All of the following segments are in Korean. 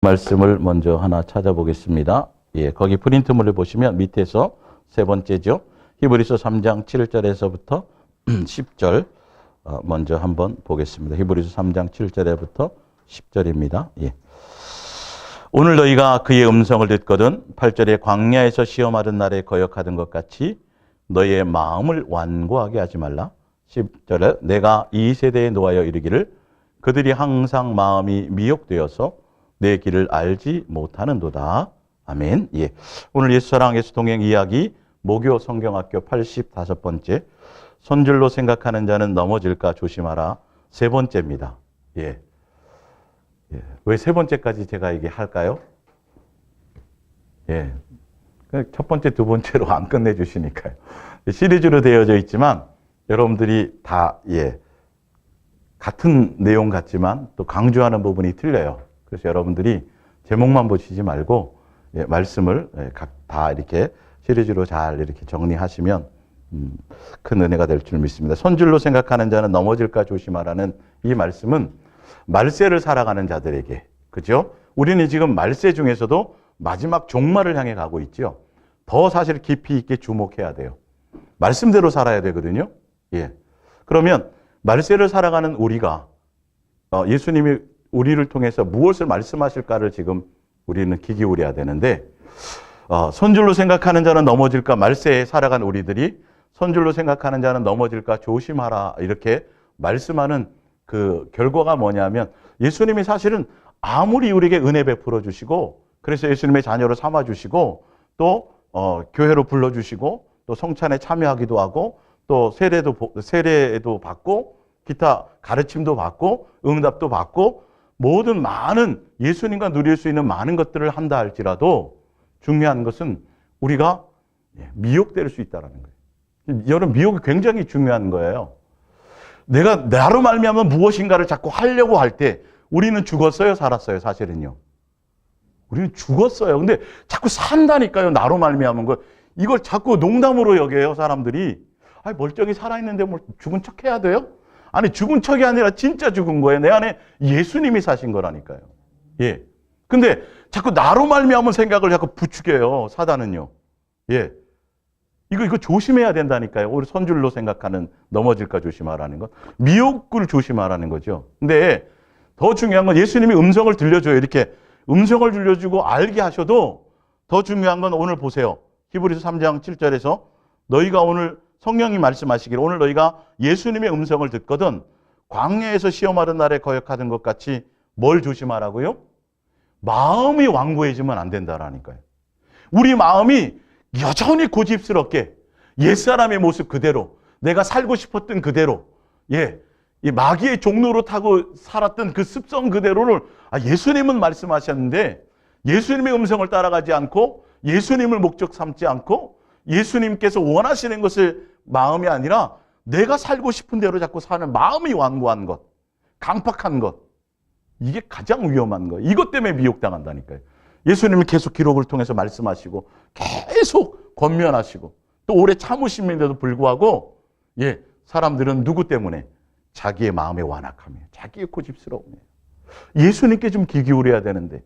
말씀을 먼저 하나 찾아보겠습니다. 예, 거기 프린트물을 보시면 밑에서 세 번째죠. 히브리서 3장 7절에서부터 10절 먼저 한번 보겠습니다. 히브리서 3장 7절에부터 10절입니다. 예. 오늘 너희가 그의 음성을 듣거든 8절에 광야에서 시험하던 날에 거역하던 것 같이 너희의 마음을 완고하게 하지 말라. 10절에 내가 이 세대에 노하여 이르기를 그들이 항상 마음이 미혹되어서 내 길을 알지 못하는도다. 아멘. 예. 오늘 예수사랑 예수동행 이야기 모교 성경학교 85번째 손줄로 생각하는 자는 넘어질까 조심하라. 세 번째입니다. 예. 예. 왜 세 번째까지 제가 이게 할까요? 예. 첫 번째, 두 번째로 안 끝내주시니까요. 시리즈로 되어져 있지만 여러분들이 다, 예. 같은 내용 같지만 또 강조하는 부분이 틀려요. 그래서 여러분들이 제목만 보시지 말고, 예, 말씀을 다 이렇게 시리즈로 잘 이렇게 정리하시면, 큰 은혜가 될 줄 믿습니다. 손줄로 생각하는 자는 넘어질까 조심하라는 이 말씀은 말세를 살아가는 자들에게, 그죠? 우리는 지금 말세 중에서도 마지막 종말을 향해 가고 있죠. 더 사실 깊이 있게 주목해야 돼요. 말씀대로 살아야 되거든요. 예. 그러면 말세를 살아가는 우리가 예수님이 우리를 통해서 무엇을 말씀하실까를 지금 우리는 귀 기울여야 되는데, 손줄로 생각하는 자는 넘어질까, 말세에 살아간 우리들이 손줄로 생각하는 자는 넘어질까 조심하라 이렇게 말씀하는 그 결과가 뭐냐면, 예수님이 사실은 아무리 우리에게 은혜 베풀어 주시고 그래서 예수님의 자녀로 삼아 주시고 또 교회로 불러 주시고 또 성찬에 참여하기도 하고 또 세례도 받고 기타 가르침도 받고 응답도 받고 모든 많은 예수님과 누릴 수 있는 많은 것들을 한다 할지라도 중요한 것은 우리가 미혹될 수 있다는 거예요. 여러분, 미혹이 굉장히 중요한 거예요. 내가 나로 말미암아 무엇인가를 자꾸 하려고 할 때 우리는 죽었어요, 살았어요? 사실은요. 우리는 죽었어요. 근데 자꾸 산다니까요, 나로 말미암은 걸. 이걸 자꾸 농담으로 여겨요, 사람들이. 아니, 멀쩡히 살아있는데 뭘 죽은 척 해야 돼요? 아니, 죽은 척이 아니라 진짜 죽은 거예요. 내 안에 예수님이 사신 거라니까요. 예. 근데 자꾸 나로 말미암은 생각을 자꾸 부추겨요, 사단은요. 예. 이거 조심해야 된다니까요. 우리 손줄로 생각하는 넘어질까 조심하라는 것. 미혹을 조심하라는 거죠. 근데 더 중요한 건 예수님이 음성을 들려줘요. 이렇게 음성을 들려주고 알게 하셔도 더 중요한 건 오늘 보세요. 히브리서 3장 7절에서 너희가 오늘 성령이 말씀하시기를 오늘 너희가 예수님의 음성을 듣거든 광야에서 시험하던 날에 거역하던 것 같이 뭘 조심하라고요? 마음이 완고해지면 안 된다라니까요. 우리 마음이 여전히 고집스럽게 옛사람의 모습 그대로 내가 살고 싶었던 그대로 이 마귀의 종로로 타고 살았던 그 습성 그대로를 예수님은 말씀하셨는데 예수님의 음성을 따라가지 않고 예수님을 목적 삼지 않고 예수님께서 원하시는 것을 마음이 아니라 내가 살고 싶은 대로 자꾸 사는 마음이 완고한 것, 강팍한 것, 이게 가장 위험한 거예요. 이것 때문에 미혹당한다니까요. 예수님이 계속 기록을 통해서 말씀하시고 계속 권면하시고 또 오래 참으심인데도 불구하고 사람들은 누구 때문에? 자기의 마음의 완악함이에요. 자기의 고집스러움이에요. 예수님께 좀 귀 기울여야 되는데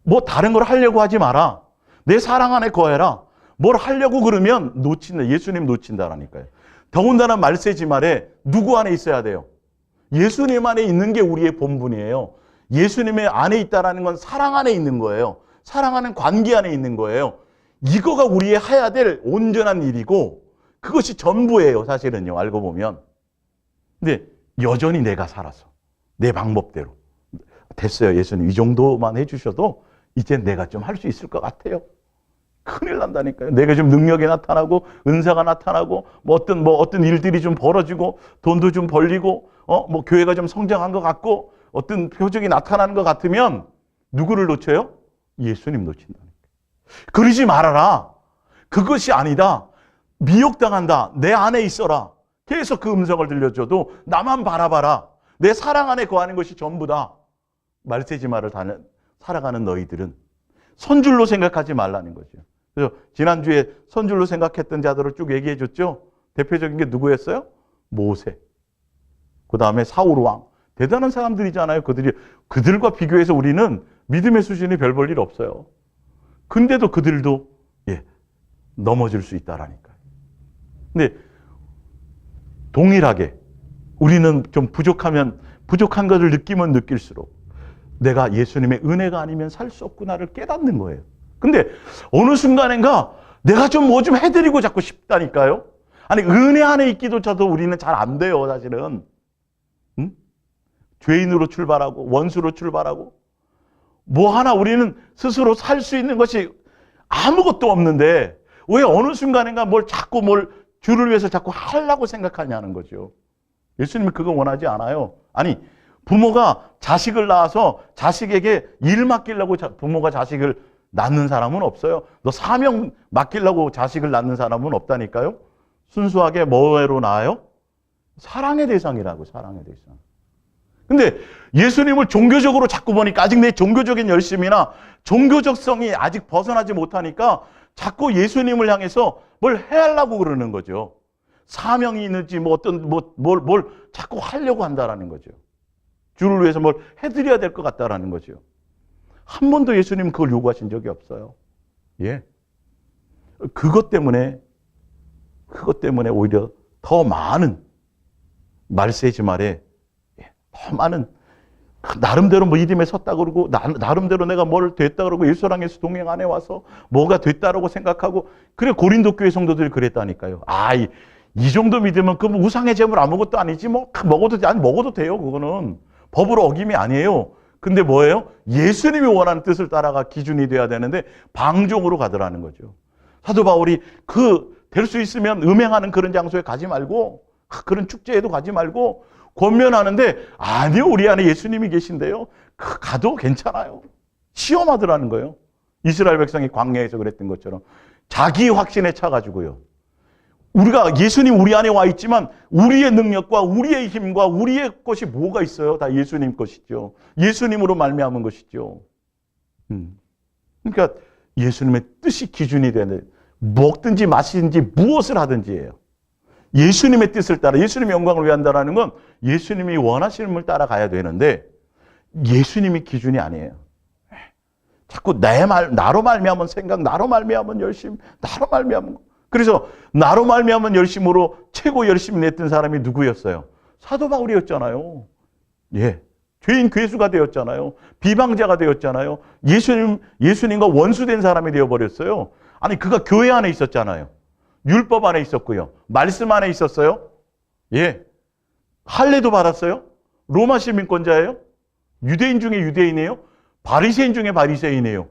뭐 다른 걸 하려고 하지 마라. 내 사랑 안에 거해라. 뭘 하려고 그러면 놓친다. 예수님 놓친다라니까요. 더군다나 말세지 말에 누구 안에 있어야 돼요? 예수님 안에 있는 게 우리의 본분이에요. 예수님의 안에 있다라는 건 사랑 안에 있는 거예요. 사랑하는 관계 안에 있는 거예요. 이거가 우리의 해야 될 온전한 일이고 그것이 전부예요. 사실은요. 알고 보면. 근데 여전히 내가 살아서 내 방법대로 됐어요. 예수님 이 정도만 해주셔도 이제 내가 좀 할 수 있을 것 같아요. 큰일 난다니까요. 내가 좀 능력이 나타나고 은사가 나타나고 어떤 일들이 좀 벌어지고 돈도 좀 벌리고 교회가 좀 성장한 것 같고 어떤 표적이 나타나는 것 같으면 누구를 놓쳐요? 예수님 놓친다니까요. 그러지 말아라. 그것이 아니다. 미혹당한다. 내 안에 있어라. 계속 그 음성을 들려줘도 나만 바라봐라. 내 사랑 안에 거하는 것이 전부다. 말세지마를 살아가는 너희들은 손줄로 생각하지 말라는 거죠. 그래서 지난주에 손줄로 생각했던 자들을 쭉 얘기해 줬죠. 대표적인 게 누구였어요? 모세. 그 다음에 사울 왕. 대단한 사람들이잖아요. 그들과 비교해서 우리는 믿음의 수준이 별 볼 일 없어요. 근데도 그들도 넘어질 수 있다라니까요. 근데 동일하게 우리는 좀 부족한 것을 느끼면 느낄수록 내가 예수님의 은혜가 아니면 살 수 없구나를 깨닫는 거예요. 근데 어느 순간인가 내가 좀 뭐 좀 해드리고 자꾸 싶다니까요. 아니 은혜 안에 있기조차도 우리는 잘 안 돼요, 사실은. 응? 죄인으로 출발하고 원수로 출발하고 뭐 하나 우리는 스스로 살 수 있는 것이 아무것도 없는데 왜 어느 순간인가 뭘 주를 위해서 자꾸 하려고 생각하냐는 거죠. 예수님은 그거 원하지 않아요. 아니 부모가 자식을 낳아서 자식에게 일 맡기려고 부모가 자식을 낳는 사람은 없어요. 너 사명 맡기려고 자식을 낳는 사람은 없다니까요. 순수하게 뭐로 낳아요? 사랑의 대상이라고, 사랑의 대상. 근데 예수님을 종교적으로 자꾸 보니까 아직 내 종교적인 열심이나 종교적성이 아직 벗어나지 못하니까 자꾸 예수님을 향해서 뭘 해하려고 그러는 거죠. 사명이 있는지 뭘 자꾸 하려고 한다라는 거죠. 주를 위해서 뭘 해드려야 될 것 같다라는 거죠. 한 번도 예수님은 그걸 요구하신 적이 없어요. 예. 그것 때문에 오히려 더 많은 말세지 말에 더 많은 나름대로 뭐 이름에 섰다 그러고 나름대로 내가 뭘 됐다 그러고 일소랑에서 동행 안에 와서 뭐가 됐다라고 생각하고 그래 고린도 교회 성도들이 그랬다니까요. 이 정도 믿으면 그 우상의 제물 아무것도 아니지 먹어도 돼요. 그거는 법으로 어김이 아니에요. 근데 뭐예요? 예수님이 원하는 뜻을 따라가 기준이 돼야 되는데 방종으로 가더라는 거죠. 사도 바울이 될 수 있으면 음행하는 그런 장소에 가지 말고 그런 축제에도 가지 말고 권면하는데 아니요, 우리 안에 예수님이 계신데요. 가도 괜찮아요. 시험하더라는 거예요. 이스라엘 백성이 광야에서 그랬던 것처럼 자기 확신에 차가지고요. 우리가 예수님 우리 안에 와 있지만 우리의 능력과 우리의 힘과 우리의 것이 뭐가 있어요? 다 예수님 것이죠. 예수님으로 말미암은 것이죠. 그러니까 예수님의 뜻이 기준이 되는 먹든지 마시든지 무엇을 하든지예요. 예수님의 뜻을 따라 예수님의 영광을 위한다라는 건 예수님이 원하시는 걸 따라가야 되는데 예수님이 기준이 아니에요. 자꾸 나로 말미암은 생각, 나로 말미암은 열심, 나로 말미암은 그래서 나로 말미암은 열심으로 최고 열심히 냈던 사람이 누구였어요? 사도 바울이었잖아요. 예, 죄인 괴수가 되었잖아요. 비방자가 되었잖아요. 예수님과 원수된 사람이 되어버렸어요. 아니 그가 교회 안에 있었잖아요. 율법 안에 있었고요. 말씀 안에 있었어요. 예, 할례도 받았어요. 로마 시민권자예요. 유대인 중에 유대인이에요. 바리새인 중에 바리새인이에요.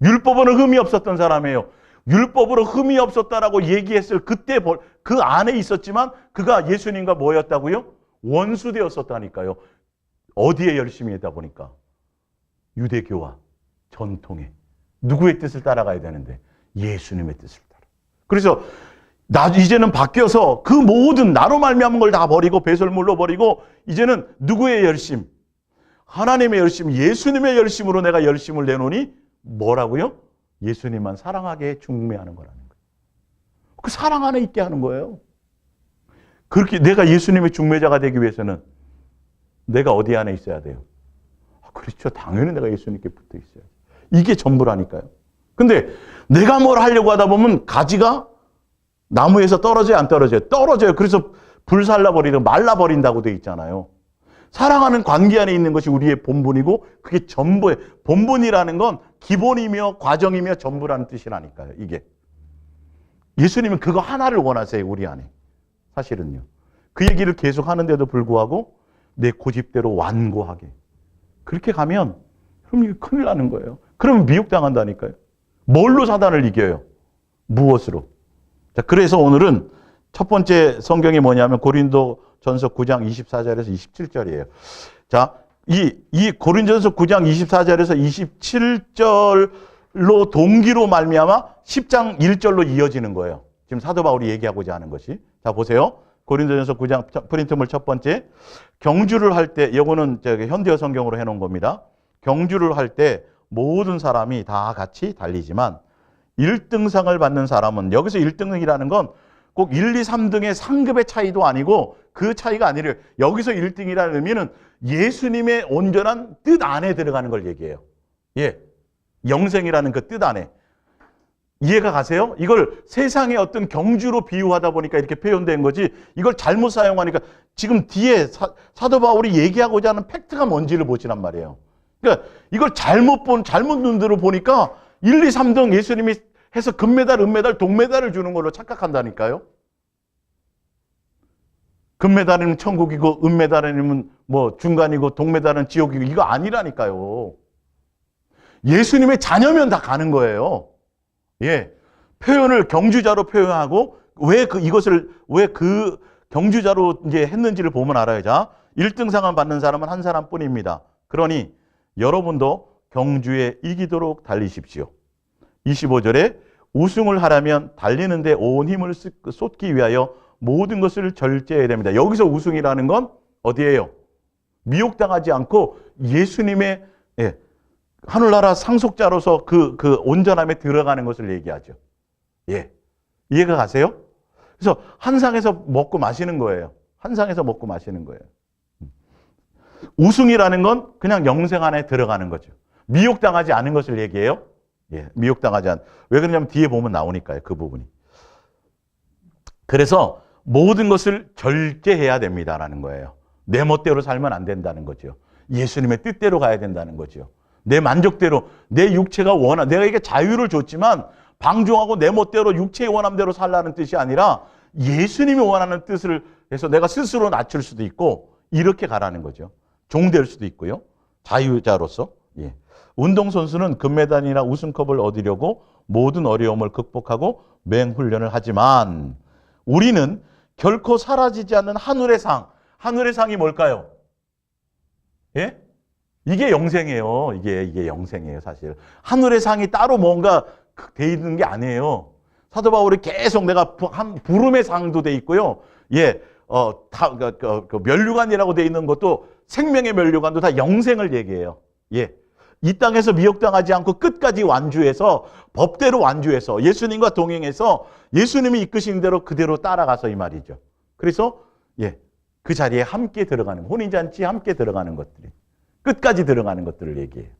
율법으로 흠이 없었던 사람이에요. 율법으로 흠이 없었다라고 얘기했을 그때 그 안에 있었지만 그가 예수님과 뭐였다고요? 원수되었었다니까요. 어디에 열심히 했다 보니까 유대교와 전통에 누구의 뜻을 따라가야 되는데 예수님의 뜻을 따라. 그래서 이제는 바뀌어서 그 모든 나로 말미암은 걸 다 버리고 배설물로 버리고 이제는 누구의 열심? 하나님의 열심, 예수님의 열심으로 내가 열심을 내놓으니 뭐라고요? 예수님만 사랑하게 중매하는 거라는 거예요. 그 사랑 안에 있게 하는 거예요. 그렇게 내가 예수님의 중매자가 되기 위해서는 내가 어디 안에 있어야 돼요? 그렇죠. 당연히 내가 예수님께 붙어 있어요. 이게 전부라니까요. 근데 내가 뭘 하려고 하다 보면 가지가 나무에서 떨어져요, 안 떨어져요? 떨어져요. 그래서 불살라버리고 말라버린다고 돼 있잖아요. 사랑하는 관계 안에 있는 것이 우리의 본분이고 그게 전부예요. 본분이라는 건 기본이며 과정이며 전부라는 뜻이라니까요. 이게. 예수님은 그거 하나를 원하세요. 우리 안에. 사실은요. 그 얘기를 계속 하는데도 불구하고 내 고집대로 완고하게. 그렇게 가면 그럼 이게 큰일 나는 거예요. 그러면 미혹당한다니까요. 뭘로 사단을 이겨요? 무엇으로? 자, 그래서 오늘은 첫 번째 성경이 뭐냐면 고린도전서 9장 24절에서 27절이에요. 자, 이 고린도전서 9장 24절에서 27절로 동기로 말미암아 10장 1절로 이어지는 거예요. 지금 사도 바울이 얘기하고자 하는 것이. 자, 보세요. 고린도전서 9장 프린트물 첫 번째. 경주를 할 때, 이거는 현대어 성경으로 해놓은 겁니다. 경주를 할 때 모든 사람이 다 같이 달리지만 1등상을 받는 사람은, 여기서 1등이라는 건 꼭 1, 2, 3등의 상급의 차이도 아니고 그 차이가 아니라 여기서 1등이라는 의미는 예수님의 온전한 뜻 안에 들어가는 걸 얘기해요. 예. 영생이라는 그 뜻 안에. 이해가 가세요? 이걸 세상의 어떤 경주로 비유하다 보니까 이렇게 표현된 거지, 이걸 잘못 사용하니까 지금 뒤에 사도 바울이 얘기하고자 하는 팩트가 뭔지를 보시란 말이에요. 그러니까 이걸 잘못 눈으로 보니까 1, 2, 3등 예수님이 해서 금메달, 은메달, 동메달을 주는 걸로 착각한다니까요. 금메달이면 천국이고, 은메달이면 뭐 중간이고, 동메달은 지옥이고, 이거 아니라니까요. 예수님의 자녀면 다 가는 거예요. 예. 표현을 경주자로 표현하고, 왜 그 경주자로 이제 했는지를 보면 알아요. 자, 1등상을 받는 사람은 한 사람뿐입니다. 그러니 여러분도 경주에 이기도록 달리십시오. 25절에 우승을 하려면 달리는데 온 힘을 쏟기 위하여 모든 것을 절제해야 됩니다. 여기서 우승이라는 건 어디예요? 미혹당하지 않고 예수님의 하늘나라 상속자로서 그 온전함에 들어가는 것을 얘기하죠. 예. 이해가 가세요? 그래서 한상에서 먹고 마시는 거예요. 한상에서 먹고 마시는 거예요. 우승이라는 건 그냥 영생 안에 들어가는 거죠. 미혹당하지 않은 것을 얘기해요. 예. 미혹당하지 않. 왜 그러냐면 뒤에 보면 나오니까요. 그 부분이. 그래서 모든 것을 절제해야 됩니다라는 거예요. 내 멋대로 살면 안 된다는 거죠. 예수님의 뜻대로 가야 된다는 거죠. 내 만족대로, 내 육체가 내가 이게 자유를 줬지만 방종하고 내 멋대로 육체의 원함대로 살라는 뜻이 아니라 예수님이 원하는 뜻을 해서 내가 스스로 낮출 수도 있고 이렇게 가라는 거죠. 종될 수도 있고요. 자유자로서. 예. 운동선수는 금메달이나 우승컵을 얻으려고 모든 어려움을 극복하고 맹훈련을 하지만 우리는 결코 사라지지 않는 하늘의 상. 하늘의 상이 뭘까요? 예? 이게 영생이에요. 이게 영생이에요, 사실. 하늘의 상이 따로 뭔가 돼 있는 게 아니에요. 사도 바울이 계속 내가 부름의 상도 돼 있고요. 예, 면류관이라고 돼 있는 것도 생명의 면류관도 다 영생을 얘기해요. 예. 이 땅에서 미혹당하지 않고 끝까지 완주해서 법대로 완주해서 예수님과 동행해서 예수님이 이끄신 대로 그대로 따라가서 이 말이죠. 그래서 예, 그 자리에 함께 들어가는 혼인잔치에 함께 들어가는 것들이 끝까지 들어가는 것들을 얘기해요.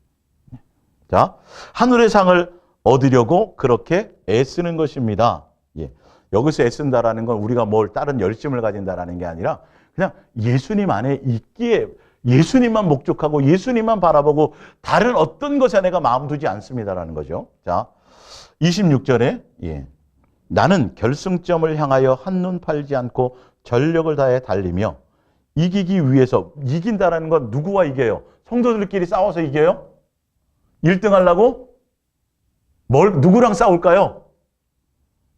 자, 하늘의 상을 얻으려고 그렇게 애쓰는 것입니다. 예. 여기서 애쓴다라는 건 우리가 뭘 다른 열심을 가진다라는 게 아니라 그냥 예수님 안에 있기에 예수님만 목적하고 예수님만 바라보고 다른 어떤 것에 내가 마음 두지 않습니다라는 거죠. 자, 26절에 예. 나는 결승점을 향하여 한눈 팔지 않고 전력을 다해 달리며 이기기 위해서. 이긴다라는 건 누구와 이겨요? 성도들끼리 싸워서 이겨요? 1등 하려고? 누구랑 싸울까요?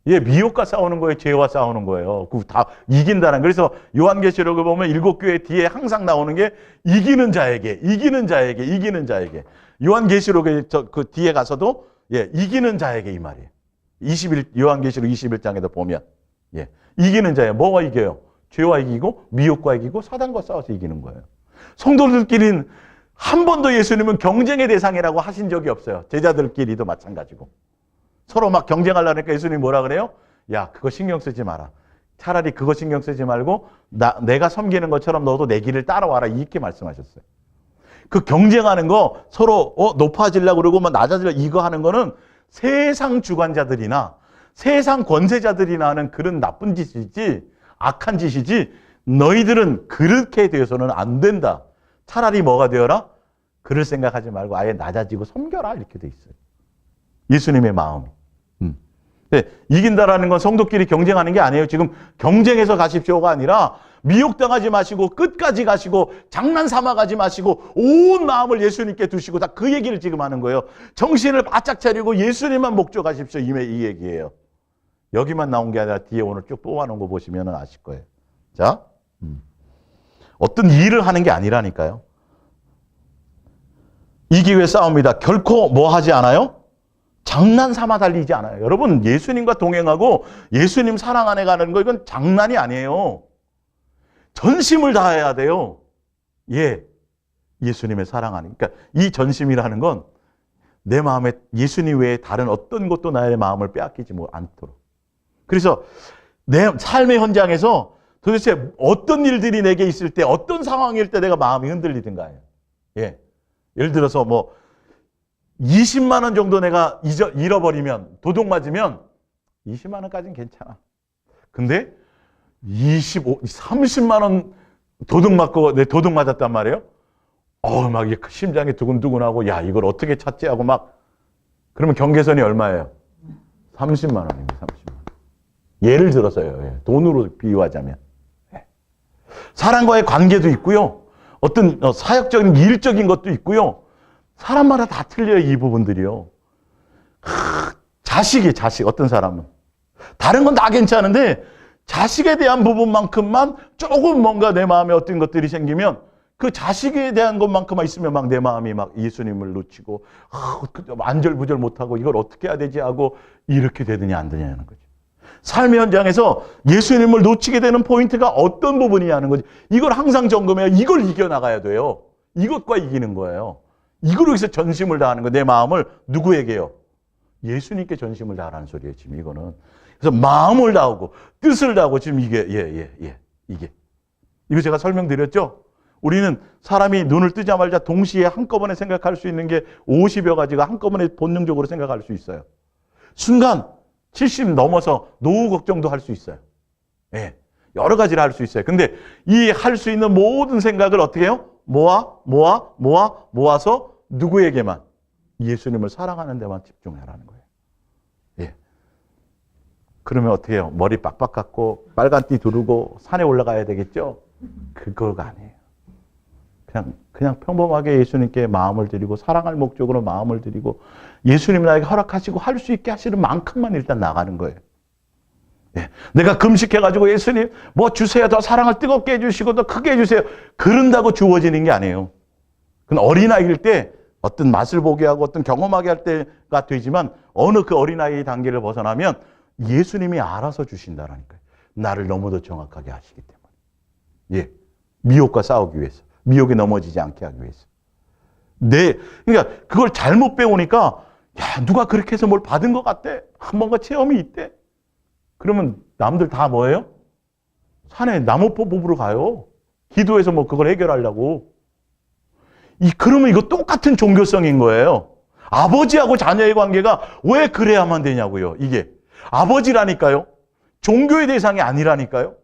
예, 미혹과 싸우는 거예요. 죄와 싸우는 거예요. 그 다 이긴다는. 그래서 요한계시록을 보면 7교회 뒤에 항상 나오는 게 이기는 자에게. 요한계시록의 그 뒤에 가서도 예, 이기는 자에게 이 말이에요. 요한계시록 21장에도 보면 예, 이기는 자예요. 뭐가 이겨요? 죄와 이기고 미혹과 이기고 사단과 싸워서 이기는 거예요. 성도들끼리는 한 번도 예수님은 경쟁의 대상이라고 하신 적이 없어요. 제자들끼리도 마찬가지고. 서로 막 경쟁하려니까 예수님이 뭐라 그래요? 야, 그거 신경 쓰지 마라. 차라리 그거 신경 쓰지 말고 내가 섬기는 것처럼 너도 내 길을 따라와라. 이렇게 말씀하셨어요. 그 경쟁하는 거 서로 높아지려고 그러고 막 낮아지려고 이거 하는 거는 세상 주관자들이나 세상 권세자들이나 하는 그런 나쁜 짓이지 악한 짓이지 너희들은 그렇게 되어서는 안 된다. 차라리 뭐가 되어라? 그럴 생각하지 말고 아예 낮아지고 섬겨라. 이렇게 돼 있어요. 예수님의 마음이. 네, 이긴다라는 건 성도끼리 경쟁하는 게 아니에요. 지금 경쟁해서 가십시오가 아니라 미혹당하지 마시고 끝까지 가시고 장난 삼아 가지 마시고 온 마음을 예수님께 두시고 다 그 얘기를 지금 하는 거예요. 정신을 바짝 차리고 예수님만 목적하십시오. 이 얘기예요. 여기만 나온 게 아니라 뒤에 오늘 쭉 뽑아놓은 거 보시면 아실 거예요. 자, 어떤 일을 하는 게 아니라니까요. 이기 위해 싸웁니다. 결코 뭐 하지 않아요? 장난 삼아 달리지 않아요. 여러분, 예수님과 동행하고 예수님 사랑 안에 가는 거 이건 장난이 아니에요. 전심을 다해야 돼요. 예, 예수님의 사랑 안에. 그러니까 이 전심이라는 건 내 마음에 예수님 외에 다른 어떤 것도 나의 마음을 빼앗기지 않도록. 그래서 내 삶의 현장에서 도대체 어떤 일들이 내게 있을 때 어떤 상황일 때 내가 마음이 흔들리든가요. 예, 예를 들어서 뭐 20만 원 정도 내가 잃어버리면, 도둑 맞으면 20만 원까지는 괜찮아. 근데 30만 원 도둑 맞고, 내 도둑 맞았단 말이에요. 막 심장이 두근두근하고, 야, 이걸 어떻게 찾지? 하고 막, 그러면 경계선이 얼마예요? 30만 원입니다, 30만 원. 예를 들어서요. 돈으로 비유하자면. 사람과의 관계도 있고요. 어떤 사역적인, 일적인 것도 있고요. 사람마다 다 틀려요, 이 부분들이요. 자식, 어떤 사람은. 다른 건 다 괜찮은데, 자식에 대한 부분만큼만 조금 뭔가 내 마음에 어떤 것들이 생기면, 그 자식에 대한 것만큼만 있으면 막 내 마음이 막 예수님을 놓치고, 안절부절 못하고 이걸 어떻게 해야 되지 하고, 이렇게 되느냐, 안 되냐는 거죠. 삶의 현장에서 예수님을 놓치게 되는 포인트가 어떤 부분이냐는 거지. 이걸 항상 점검해야 이걸 이겨나가야 돼요. 이것과 이기는 거예요. 이거로 해서 전심을 다하는 거. 내 마음을 누구에게요? 예수님께 전심을 다하라는 소리예요, 지금 이거는. 그래서 마음을 다하고 뜻을 다하고 지금 이게 이게. 이거 제가 설명드렸죠? 우리는 사람이 눈을 뜨자마자 동시에 한꺼번에 생각할 수 있는 게 50여 가지가 한꺼번에 본능적으로 생각할 수 있어요. 순간 70 넘어서 노후 걱정도 할 수 있어요. 여러 가지를 할 수 있어요. 근데 이 할 수 있는 모든 생각을 어떻게 해요? 모아서 누구에게만? 예수님을 사랑하는 데만 집중하라는 거예요. 그러면 어떻게 해요? 머리 빡빡 깎고 빨간띠 두르고 산에 올라가야 되겠죠? 그거가 아니에요. 그냥 평범하게 예수님께 마음을 드리고 사랑할 목적으로 마음을 드리고 예수님 나에게 허락하시고 할 수 있게 하시는 만큼만 일단 나가는 거예요. 내가 금식해가지고 예수님 뭐 주세요. 더 사랑을 뜨겁게 해주시고 더 크게 해주세요. 그런다고 주어지는 게 아니에요. 그건 어린아이일 때 어떤 맛을 보게 하고 어떤 경험하게 할 때가 되지만 어느 그 어린아이의 단계를 벗어나면 예수님이 알아서 주신다라니까요. 나를 너무도 정확하게 하시기 때문에. 미혹과 싸우기 위해서. 미혹에 넘어지지 않게 하기 위해서. 그러니까 그걸 잘못 배우니까 야, 누가 그렇게 해서 뭘 받은 것 같대. 뭔가 체험이 있대. 그러면 남들 다 뭐예요? 산에 나무포 뽑으러 가요. 기도해서 뭐 그걸 해결하려고. 그러면 이거 똑같은 종교성인 거예요. 아버지하고 자녀의 관계가 왜 그래야만 되냐고요. 이게. 아버지라니까요. 종교의 대상이 아니라니까요.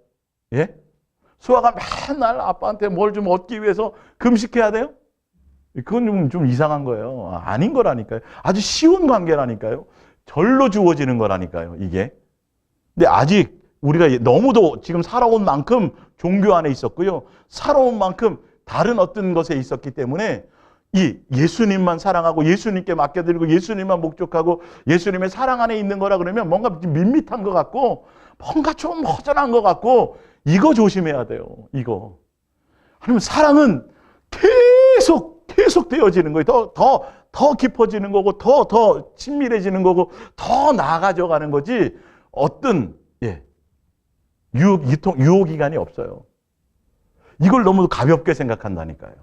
수아가 맨날 아빠한테 뭘 좀 얻기 위해서 금식해야 돼요? 그건 좀 이상한 거예요. 아닌 거라니까요. 아주 쉬운 관계라니까요. 절로 주어지는 거라니까요. 이게. 근데 아직 우리가 너무도 지금 살아온 만큼 종교 안에 있었고요. 살아온 만큼 다른 어떤 것에 있었기 때문에 이 예수님만 사랑하고 예수님께 맡겨드리고 예수님만 목적하고 예수님의 사랑 안에 있는 거라 그러면 뭔가 밋밋한 것 같고 뭔가 좀 허전한 것 같고 이거 조심해야 돼요. 이거. 아니면 사랑은 계속 되어지는 거예요. 더 깊어지는 거고 더 친밀해지는 거고 더 나아가져 가는 거지 어떤 유혹기간이 없어요. 이걸 너무 가볍게 생각한다니까요.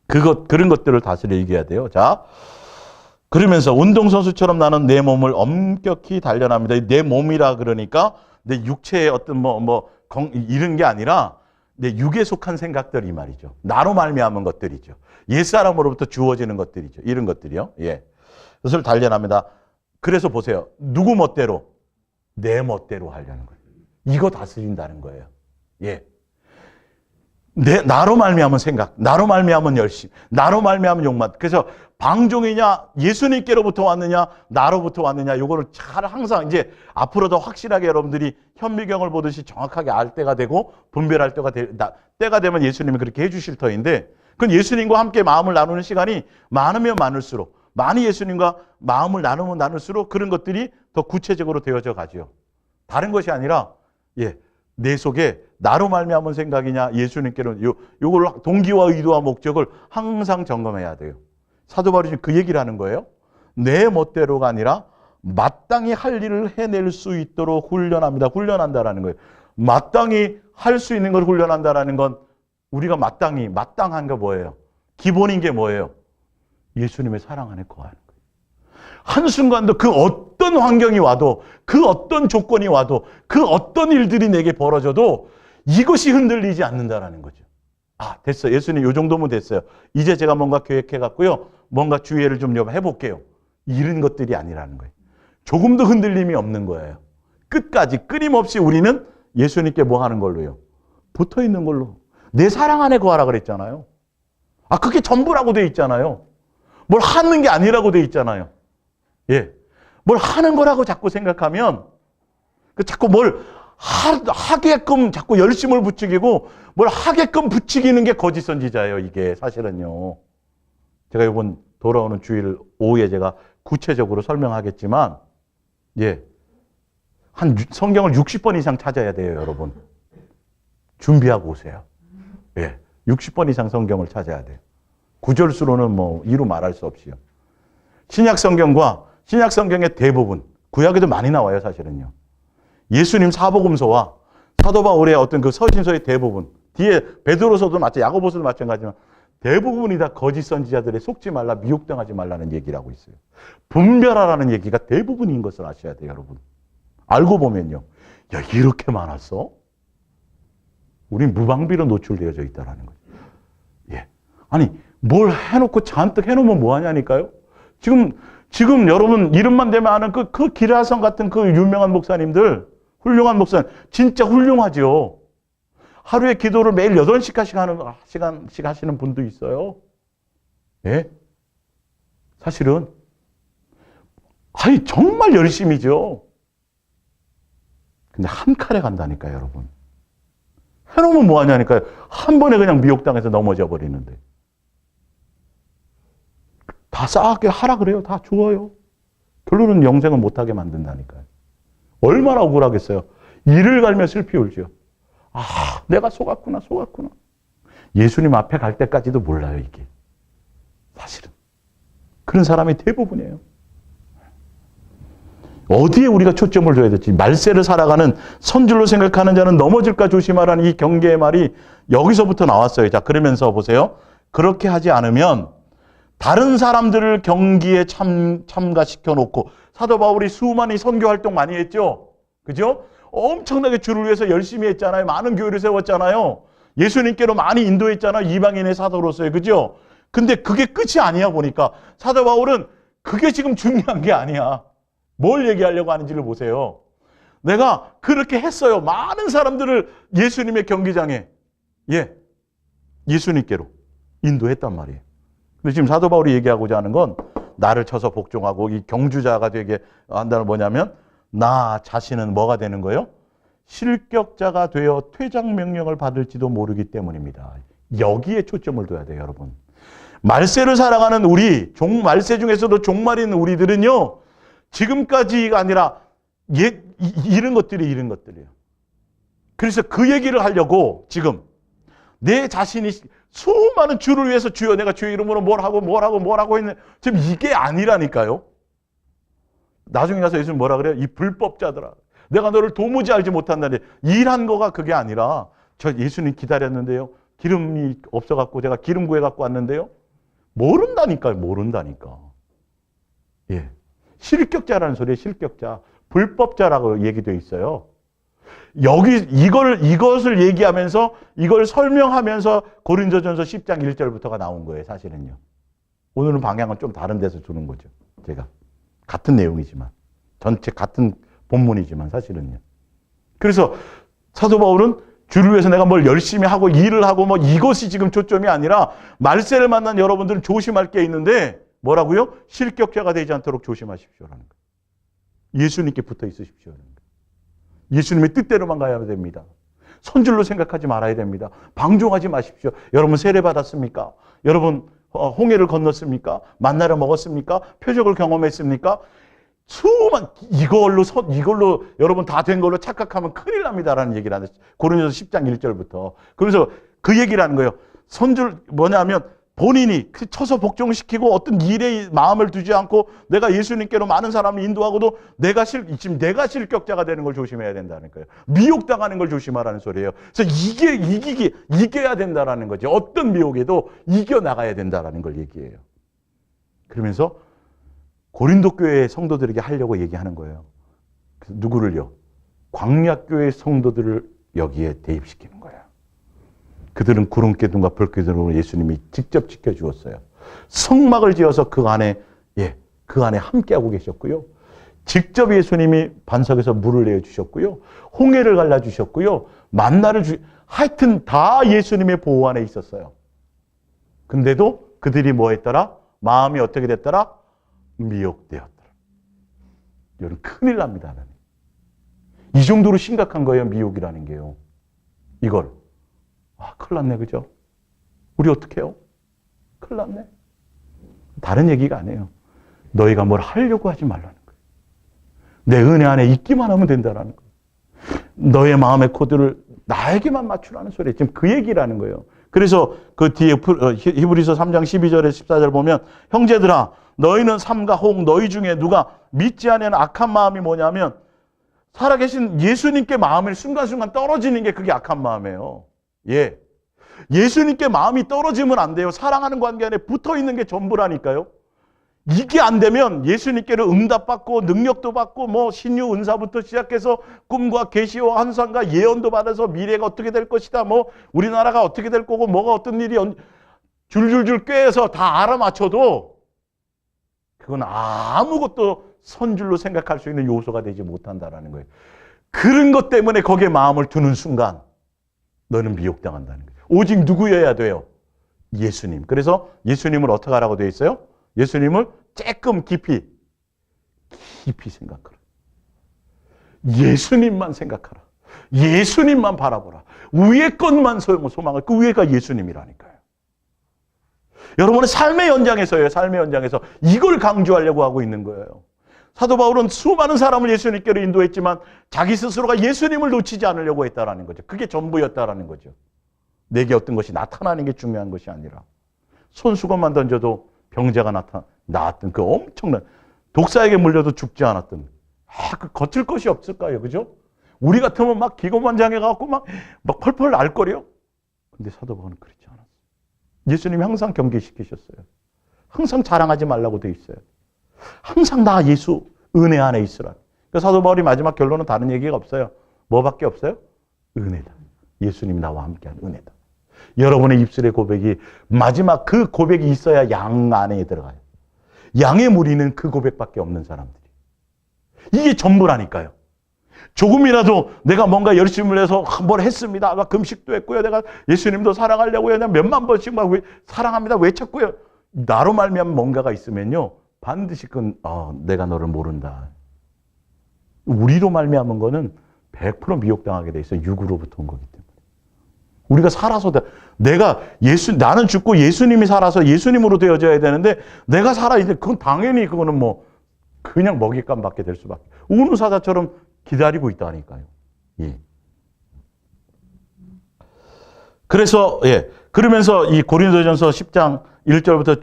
그런 것들을 다스려 이겨야 돼요. 자, 그러면서 운동선수처럼 나는 내 몸을 엄격히 단련합니다. 내 몸이라 그러니까 내 육체의 어떤 이런 게 아니라 내 육에 속한 생각들 이 말이죠. 나로 말미암은 것들이죠. 옛사람으로부터 주어지는 것들이죠. 이런 것들이요. 그것을 단련합니다. 그래서 보세요. 누구 멋대로? 내 멋대로 하려는 거예요. 이거 다스린다는 거예요. 나로 말미암은 생각, 나로 말미암은 열심, 나로 말미암은 욕망. 그래서 방종이냐, 예수님께로부터 왔느냐, 나로부터 왔느냐, 요거를 잘 항상 이제 앞으로 더 확실하게 여러분들이 현미경을 보듯이 정확하게 알 때가 되고 분별할 때가 되면 예수님이 그렇게 해주실 터인데, 그건 예수님과 함께 마음을 나누는 시간이 많으면 많을수록, 많이 예수님과 마음을 나누면 나눌수록 그런 것들이 더 구체적으로 되어져 가죠. 다른 것이 아니라, 내 속에 나로 말미암은 생각이냐 예수님께로 요걸 동기와 의도와 목적을 항상 점검해야 돼요. 사도 바울이 그 얘기를 하는 거예요. 내 멋대로가 아니라 마땅히 할 일을 해낼 수 있도록 훈련합니다. 훈련한다라는 거예요. 마땅히 할 수 있는 걸 훈련한다라는 건 우리가 마땅한 게 뭐예요? 기본인 게 뭐예요? 예수님의 사랑 안에 거하는 거예요. 한순간도 그 어떤 환경이 와도 그 어떤 조건이 와도 그 어떤 일들이 내게 벌어져도 이것이 흔들리지 않는다라는 거죠. 됐어. 예수님 요 정도면 됐어요. 이제 제가 뭔가 계획해 갖고요. 뭔가 주의를 좀 해볼게요. 이런 것들이 아니라는 거예요. 조금도 흔들림이 없는 거예요. 끝까지 끊임없이 우리는 예수님께 뭐 하는 걸로요? 붙어 있는 걸로. 내 사랑 안에 거하라 그랬잖아요. 그게 전부라고 돼 있잖아요. 뭘 하는 게 아니라고 돼 있잖아요. 예. 뭘 하는 거라고 자꾸 생각하면 자꾸 뭘 하게끔 자꾸 열심을 부추기고 뭘 하게끔 부추기는 게 거짓 선지자예요. 이게 사실은요. 제가 이번 돌아오는 주일 오후에 제가 구체적으로 설명하겠지만 예. 한 성경을 60번 이상 찾아야 돼요, 여러분. 준비하고 오세요. 예. 60번 이상 성경을 찾아야 돼요. 구절수로는 뭐 이루 말할 수 없이요. 신약 성경과 신약 성경의 대부분, 구약에도 많이 나와요, 사실은요. 예수님 사복음서와 사도 바울의 어떤 그 서신서의 대부분, 뒤에 베드로서도 야고보서도 마찬가지지만 대부분이 다 거짓 선지자들의 속지 말라, 미혹당하지 말라는 얘기를 하고 있어요. 분별하라는 얘기가 대부분인 것을 아셔야 돼요, 여러분. 알고 보면요. 야, 이렇게 많았어? 우린 무방비로 노출되어져 있다는 거죠. 예. 아니, 뭘 해놓고 잔뜩 해놓으면 뭐하냐니까요? 지금 여러분 이름만 대면 아는 그 기라성 같은 그 유명한 목사님들, 훌륭한 목사님, 진짜 훌륭하죠. 하루에 기도를 매일 8시간씩 하시는 분도 있어요. 예? 사실은. 정말 열심히죠. 근데 한 칼에 간다니까요, 여러분. 해놓으면 뭐하냐니까요. 한 번에 그냥 미혹당해서 넘어져 버리는데. 다 싸게 하라 그래요. 다 주어요. 결론은 영생을 못하게 만든다니까요. 얼마나 억울하겠어요. 이를 갈며 슬피 울죠. 내가 속았구나. 예수님 앞에 갈 때까지도 몰라요, 이게. 사실은. 그런 사람이 대부분이에요. 어디에 우리가 초점을 둬야 될지. 말세를 살아가는 선줄로 생각하는 자는 넘어질까 조심하라는 이 경계의 말이 여기서부터 나왔어요. 자, 그러면서 보세요. 그렇게 하지 않으면 다른 사람들을 경기에 참가시켜 놓고, 사도 바울이 수많이 선교 활동 많이 했죠. 그죠? 엄청나게 주를 위해서 열심히 했잖아요. 많은 교회를 세웠잖아요. 예수님께로 많이 인도했잖아요. 이방인의 사도로서요. 그죠? 근데 그게 끝이 아니야 보니까 사도 바울은 그게 지금 중요한 게 아니야. 뭘 얘기하려고 하는지를 보세요. 내가 그렇게 했어요. 많은 사람들을 예수님의 경기장에 예수님께로 인도했단 말이에요. 근데 지금 사도 바울이 얘기하고자 하는 건 나를 쳐서 복종하고 이 경주자가 되게 한다는 뭐냐면 나 자신은 뭐가 되는 거예요? 실격자가 되어 퇴장 명령을 받을지도 모르기 때문입니다. 여기에 초점을 둬야 돼요, 여러분. 말세를 살아가는 우리, 말세 중에서도 종말인 우리들은요, 지금까지가 아니라 이런 것들이에요. 그래서 그 얘기를 하려고 지금 내 자신이 수많은 주를 위해서 주여 내가 주의 이름으로 뭘 하고 있는 지금 이게 아니라니까요. 나중에 가서 예수님 뭐라 그래요? 이 불법자들아. 내가 너를 도무지 알지 못한다는데 일한 거가 그게 아니라 저 예수님 기다렸는데요. 기름이 없어갖고 제가 기름 구해갖고 왔는데요. 모른다니까. 예. 실격자라는 소리에 실격자. 불법자라고 얘기되어 있어요. 이것을 얘기하면서 이걸 설명하면서 고린도전서 10장 1절부터가 나온 거예요, 사실은요. 오늘은 방향은 좀 다른 데서 주는 거죠. 제가. 같은 내용이지만. 전체 같은 본문이지만 사실은요. 그래서 사도 바울은 주를 위해서 내가 뭘 열심히 하고 일을 하고 뭐 이것이 지금 초점이 아니라 말세를 만난 여러분들은 조심할 게 있는데 뭐라고요? 실격자가 되지 않도록 조심하십시오라는 거예요. 예수님께 붙어 있으십시오라는 거예요. 예수님의 뜻대로만 가야 됩니다. 선줄로 생각하지 말아야 됩니다. 방종하지 마십시오. 여러분 세례 받았습니까? 여러분 홍해를 건넜습니까? 만나를 먹었습니까? 표적을 경험했습니까? 이걸로 여러분 다 된 걸로 착각하면 큰일 납니다라는 얘기를 하는 고린도서 10장 1절부터. 그래서 그 얘기를 하는 거예요. 선줄 뭐냐면 본인이 쳐서 복종시키고 어떤 일에 마음을 두지 않고 내가 예수님께로 많은 사람을 인도하고도 지금 내가 실격자가 되는 걸 조심해야 된다는 거예요. 미혹당하는 걸 조심하라는 소리예요. 그래서 이겨야 된다라는 거죠. 어떤 미혹에도 이겨나가야 된다라는 걸 얘기해요. 그러면서 고린도 교회 성도들에게 하려고 얘기하는 거예요. 누구를요? 광야교회 성도들을 여기에 대입시키는 거예요. 그들은 구름 기둥과 불 기둥으로 예수님이 직접 지켜주었어요. 성막을 지어서 그 안에 그 안에 함께하고 계셨고요. 직접 예수님이 반석에서 물을 내어주셨고요. 홍해를 갈라주셨고요. 만나를 하여튼 다 예수님의 보호 안에 있었어요. 근데도 그들이 뭐 했더라? 마음이 어떻게 됐더라? 미혹되었더라. 여러분 큰일 납니다. 이 정도로 심각한 거예요. 미혹이라는 게요. 이걸. 큰일 났네. 그죠? 우리 어떻게 해요? 큰일 났네. 다른 얘기가 아니에요. 너희가 뭘 하려고 하지 말라는 거예요. 내 은혜 안에 있기만 하면 된다는 거예요. 너의 마음의 코드를 나에게만 맞추라는 소리예요. 지금 그 얘기라는 거예요. 그래서 그 뒤에 히브리서 3장 12절에 14절 보면 형제들아 너희는 삼가 혹 너희 중에 누가 믿지 않는 악한 마음이 뭐냐면 살아계신 예수님께 마음을 순간순간 떨어지는 게 그게 악한 마음이에요. 예수님께 마음이 떨어지면 안 돼요. 사랑하는 관계 안에 붙어있는 게 전부라니까요. 이게 안 되면 예수님께는 응답받고 능력도 받고 뭐 신유 은사부터 시작해서 꿈과 계시와 환상과 예언도 받아서 미래가 어떻게 될 것이다. 뭐 우리나라가 어떻게 될 거고 뭐가 어떤 일이 줄줄줄 꿰서 다 알아맞혀도 그건 아무것도 선줄로 생각할 수 있는 요소가 되지 못한다는 거예요. 그런 것 때문에 거기에 마음을 두는 순간 너는 미혹당한다는 거예요. 오직 누구여야 돼요? 예수님. 그래서 예수님을 어떻게 하라고 되어 있어요? 예수님을 조금 깊이 생각하라. 예수님만 생각하라. 예수님만 바라보라. 위의 것만 소망을. 그 위에가 예수님이라니까요. 여러분은 삶의 연장에서요. 삶의 연장에서 이걸 강조하려고 하고 있는 거예요. 사도 바울은 수많은 사람을 예수님께로 인도했지만 자기 스스로가 예수님을 놓치지 않으려고 했다라는 거죠. 그게 전부였다라는 거죠. 내게 어떤 것이 나타나는 게 중요한 것이 아니라 손수건만 던져도 병자가 나았던 그 엄청난 독사에게 물려도 죽지 않았던 그 거칠 것이 없을까요? 그죠? 우리 같으면 막 기고만장해갖고 막 펄펄 날거려. 근데 사도 바울은 그렇지 않았어요. 예수님이 항상 경계시키셨어요. 항상 자랑하지 말라고 돼 있어요. 항상 나 예수 은혜 안에 있으라. 그러니까 사도 바울이 마지막 결론은 다른 얘기가 없어요. 뭐밖에 없어요? 은혜다. 예수님이 나와 함께한 은혜다. 여러분의 입술의 고백이 마지막 그 고백이 있어야 양 안에 들어가요. 양의 무리는 그 고백밖에 없는 사람들이. 이게 전부라니까요. 조금이라도 내가 뭔가 열심을 해서 뭘 했습니다. 막 금식도 했고요. 내가 예수님도 사랑하려고요. 내가 몇만 번씩 막 사랑합니다. 외쳤고요. 나로 말미암아 뭔가가 있으면요. 반드시 내가 너를 모른다. 우리로 말미암은 거는 100% 미혹당하게 돼 있어요. 육으로부터 온 거기 때문에. 우리가 살아서 나는 죽고 예수님이 살아서 예수님으로 되어져야 되는데 내가 살아있는데 그건 당연히 그거는 뭐 그냥 먹잇감밖에 될 수밖에. 우누사자처럼 기다리고 있다니까요. 그래서 그러면서 이 고린도전서 10장 1절부터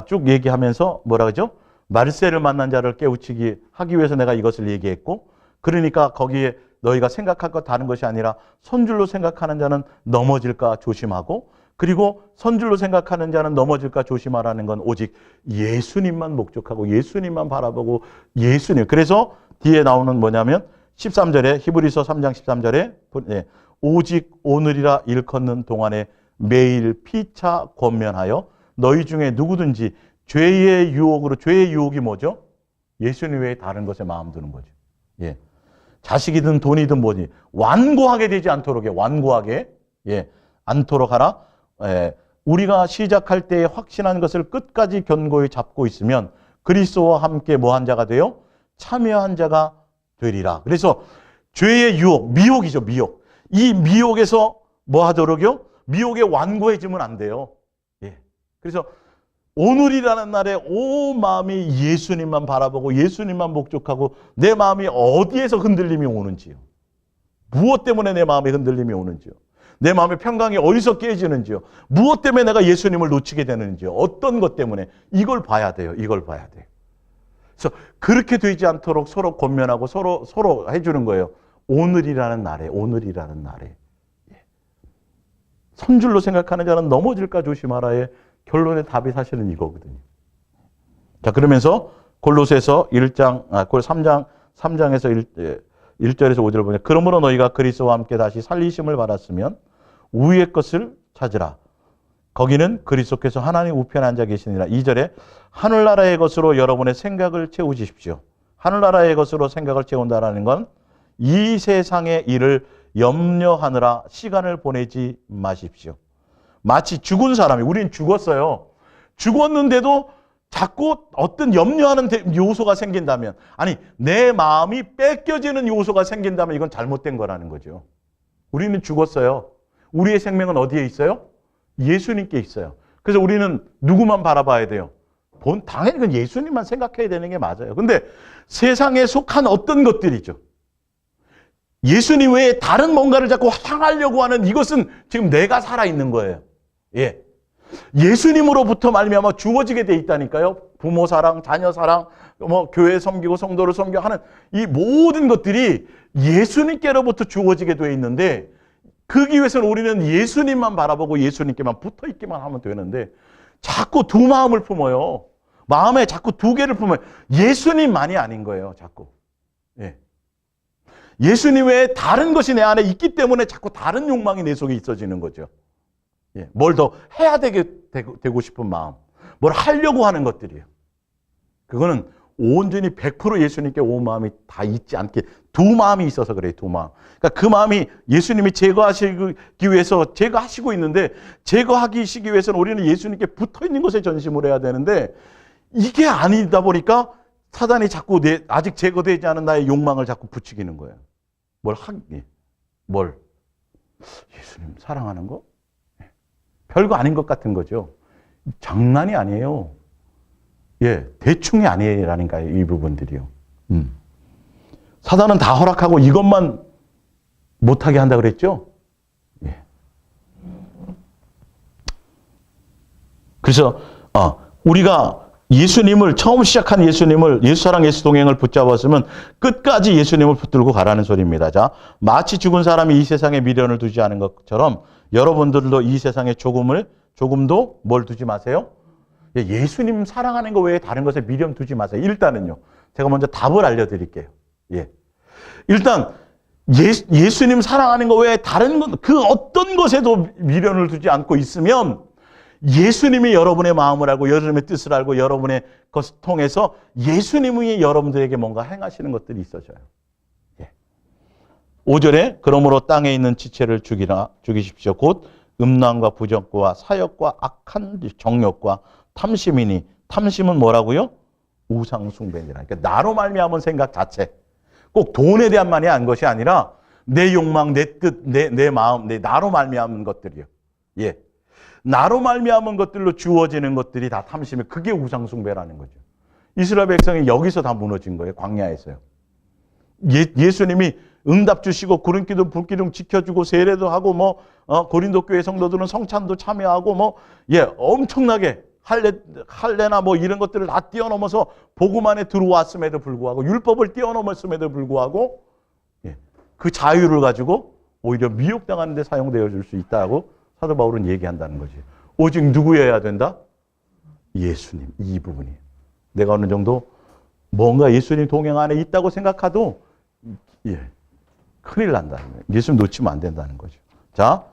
쭉 얘기하면서 뭐라 그러죠? 말세를 만난 자를 깨우치기 하기 위해서 내가 이것을 얘기했고 그러니까 거기에 너희가 생각할 것 다른 것이 아니라 선줄로 생각하는 자는 넘어질까 조심하고 그리고 선줄로 생각하는 자는 넘어질까 조심하라는 건 오직 예수님만 목적하고 예수님만 바라보고 예수님. 그래서 뒤에 나오는 뭐냐면 13절에 히브리서 3장 13절에 오직 오늘이라 일컫는 동안에 매일 피차 권면하여 너희 중에 누구든지 죄의 유혹으로 죄의 유혹이 뭐죠? 예수님 외에 다른 것에 마음 두는 거죠. 자식이든 돈이든 뭐니 완고하게 되지 않도록 완고하게 않도록 하라. 우리가 시작할 때에 확신한 것을 끝까지 견고히 잡고 있으면 그리스도와 함께 뭐한 자가 돼요? 참여한 자가 되리라. 그래서 죄의 유혹, 미혹이죠. 미혹. 이 미혹에서 뭐 하도록요? 미혹에 완고해지면 안 돼요. 그래서 오늘이라는 날에 온 마음이 예수님만 바라보고 예수님만 목적하고 내 마음이 어디에서 흔들림이 오는지요. 무엇 때문에 내 마음에 흔들림이 오는지요. 내 마음의 평강이 어디서 깨지는지요. 무엇 때문에 내가 예수님을 놓치게 되는지요. 어떤 것 때문에. 이걸 봐야 돼요. 이걸 봐야 돼요. 그래서 그렇게 되지 않도록 서로 권면하고 서로 해주는 거예요. 오늘이라는 날에. 선줄로 생각하는 자는 넘어질까 조심하라의 결론의 답이 사실은 이거거든요. 자, 그러면서 골로새서 3장에서 1절에서 5절을 보면 그러므로 너희가 그리스도와 함께 다시 살리심을 받았으면 위의 것을 찾으라. 거기는 그리스도께서 하나님 우편에 앉아 계시니라. 2절에 하늘나라의 것으로 여러분의 생각을 채우십시오. 하늘나라의 것으로 생각을 채운다라는 건 이 세상의 일을 염려하느라 시간을 보내지 마십시오. 마치 죽은 사람이, 우린 죽었어요. 죽었는데도 자꾸 어떤 염려하는 요소가 생긴다면, 아니 내 마음이 뺏겨지는 요소가 생긴다면 이건 잘못된 거라는 거죠. 우리는 죽었어요. 우리의 생명은 어디에 있어요? 예수님께 있어요. 그래서 우리는 누구만 바라봐야 돼요? 당연히 그건 예수님만 생각해야 되는 게 맞아요. 근데 세상에 속한 어떤 것들이죠. 예수님 외에 다른 뭔가를 자꾸 향하려고 하는 이것은 지금 내가 살아있는 거예요. 예. 예수님으로부터 말미암아 주어지게 돼 있다니까요. 부모 사랑, 자녀 사랑, 교회 섬기고 성도를 섬겨 하는 이 모든 것들이 예수님께로부터 주어지게 돼 있는데, 그기 위해서는 우리는 예수님만 바라보고 예수님께만 붙어 있기만 하면 되는데 자꾸 두 마음을 품어요. 마음에 자꾸 두 개를 품어요. 예수님만이 아닌 거예요. 자꾸. 예. 예수님 외에 다른 것이 내 안에 있기 때문에 자꾸 다른 욕망이 내 속에 있어지는 거죠. 예. 뭘 더 해야 되고 싶은 마음, 뭘 하려고 하는 것들이에요. 그거는 온전히 100% 예수님께 온 마음이 다 있지 않게 두 마음이 있어서 그래요. 두 마음. 그러니까 그 마음이 예수님이 제거하시기 위해서 제거하시고 있는데, 제거하시기 위해서는 우리는 예수님께 붙어있는 것에 전심을 해야 되는데, 이게 아니다 보니까 사단이 자꾸 아직 제거되지 않은 나의 욕망을 자꾸 부추기는 거예요. 뭘? 예수님 사랑하는 거? 별거 아닌 것 같은 거죠. 장난이 아니에요. 예, 대충이 아니라니까요, 이 부분들이요. 사단은 다 허락하고 이것만 못하게 한다 그랬죠? 예. 그래서, 우리가 예수님을, 처음 시작한 예수님을, 예수사랑 예수동행을 붙잡았으면 끝까지 예수님을 붙들고 가라는 소리입니다. 자, 마치 죽은 사람이 이 세상에 미련을 두지 않은 것처럼 여러분들도 이 세상에 조금도 뭘 두지 마세요? 예수님 사랑하는 거 외에 다른 것에 미련 두지 마세요. 일단은요. 제가 먼저 답을 알려드릴게요. 예. 일단 예수님 사랑하는 거 외에 다른 것, 그 어떤 것에도 미련을 두지 않고 있으면 예수님이 여러분의 마음을 알고 여러분의 뜻을 알고 여러분의 것을 통해서 예수님이 여러분들에게 뭔가 행하시는 것들이 있어져요. 예. 5절에 그러므로 땅에 있는 지체를 죽이십시오. 곧 음란과 부정과 사역과 악한 정욕과 탐심이니, 탐심은 뭐라고요? 우상 숭배니라. 그러니까 나로 말미암은 생각 자체. 꼭 돈에 대한만이 한 것이 아니라 내 욕망, 내 뜻, 내 마음, 나로 말미암은 것들이요. 예. 나로 말미암은 것들로 주어지는 것들이 다 탐심이, 그게 우상 숭배라는 거죠. 이스라엘 백성이 여기서 다 무너진 거예요. 광야에서요. 예수님이 응답 주시고 구름 기둥 불 기둥 지켜주고 세례도 하고 고린도 교회 성도들은 성찬도 참여하고 엄청나게 할례나 이런 것들을 다 뛰어넘어서 복음 안에 들어왔음에도 불구하고, 율법을 뛰어넘었음에도 불구하고 그 자유를 가지고 오히려 미혹당하는 데 사용되어 줄 수 있다고 사도 바울은 얘기한다는 거지. 오직 누구여야 된다? 예수님. 이 부분이. 내가 어느 정도 뭔가 예수님 동행 안에 있다고 생각해도 큰일 난다는 거예요. 예수님 놓치면 안 된다는 거죠. 자,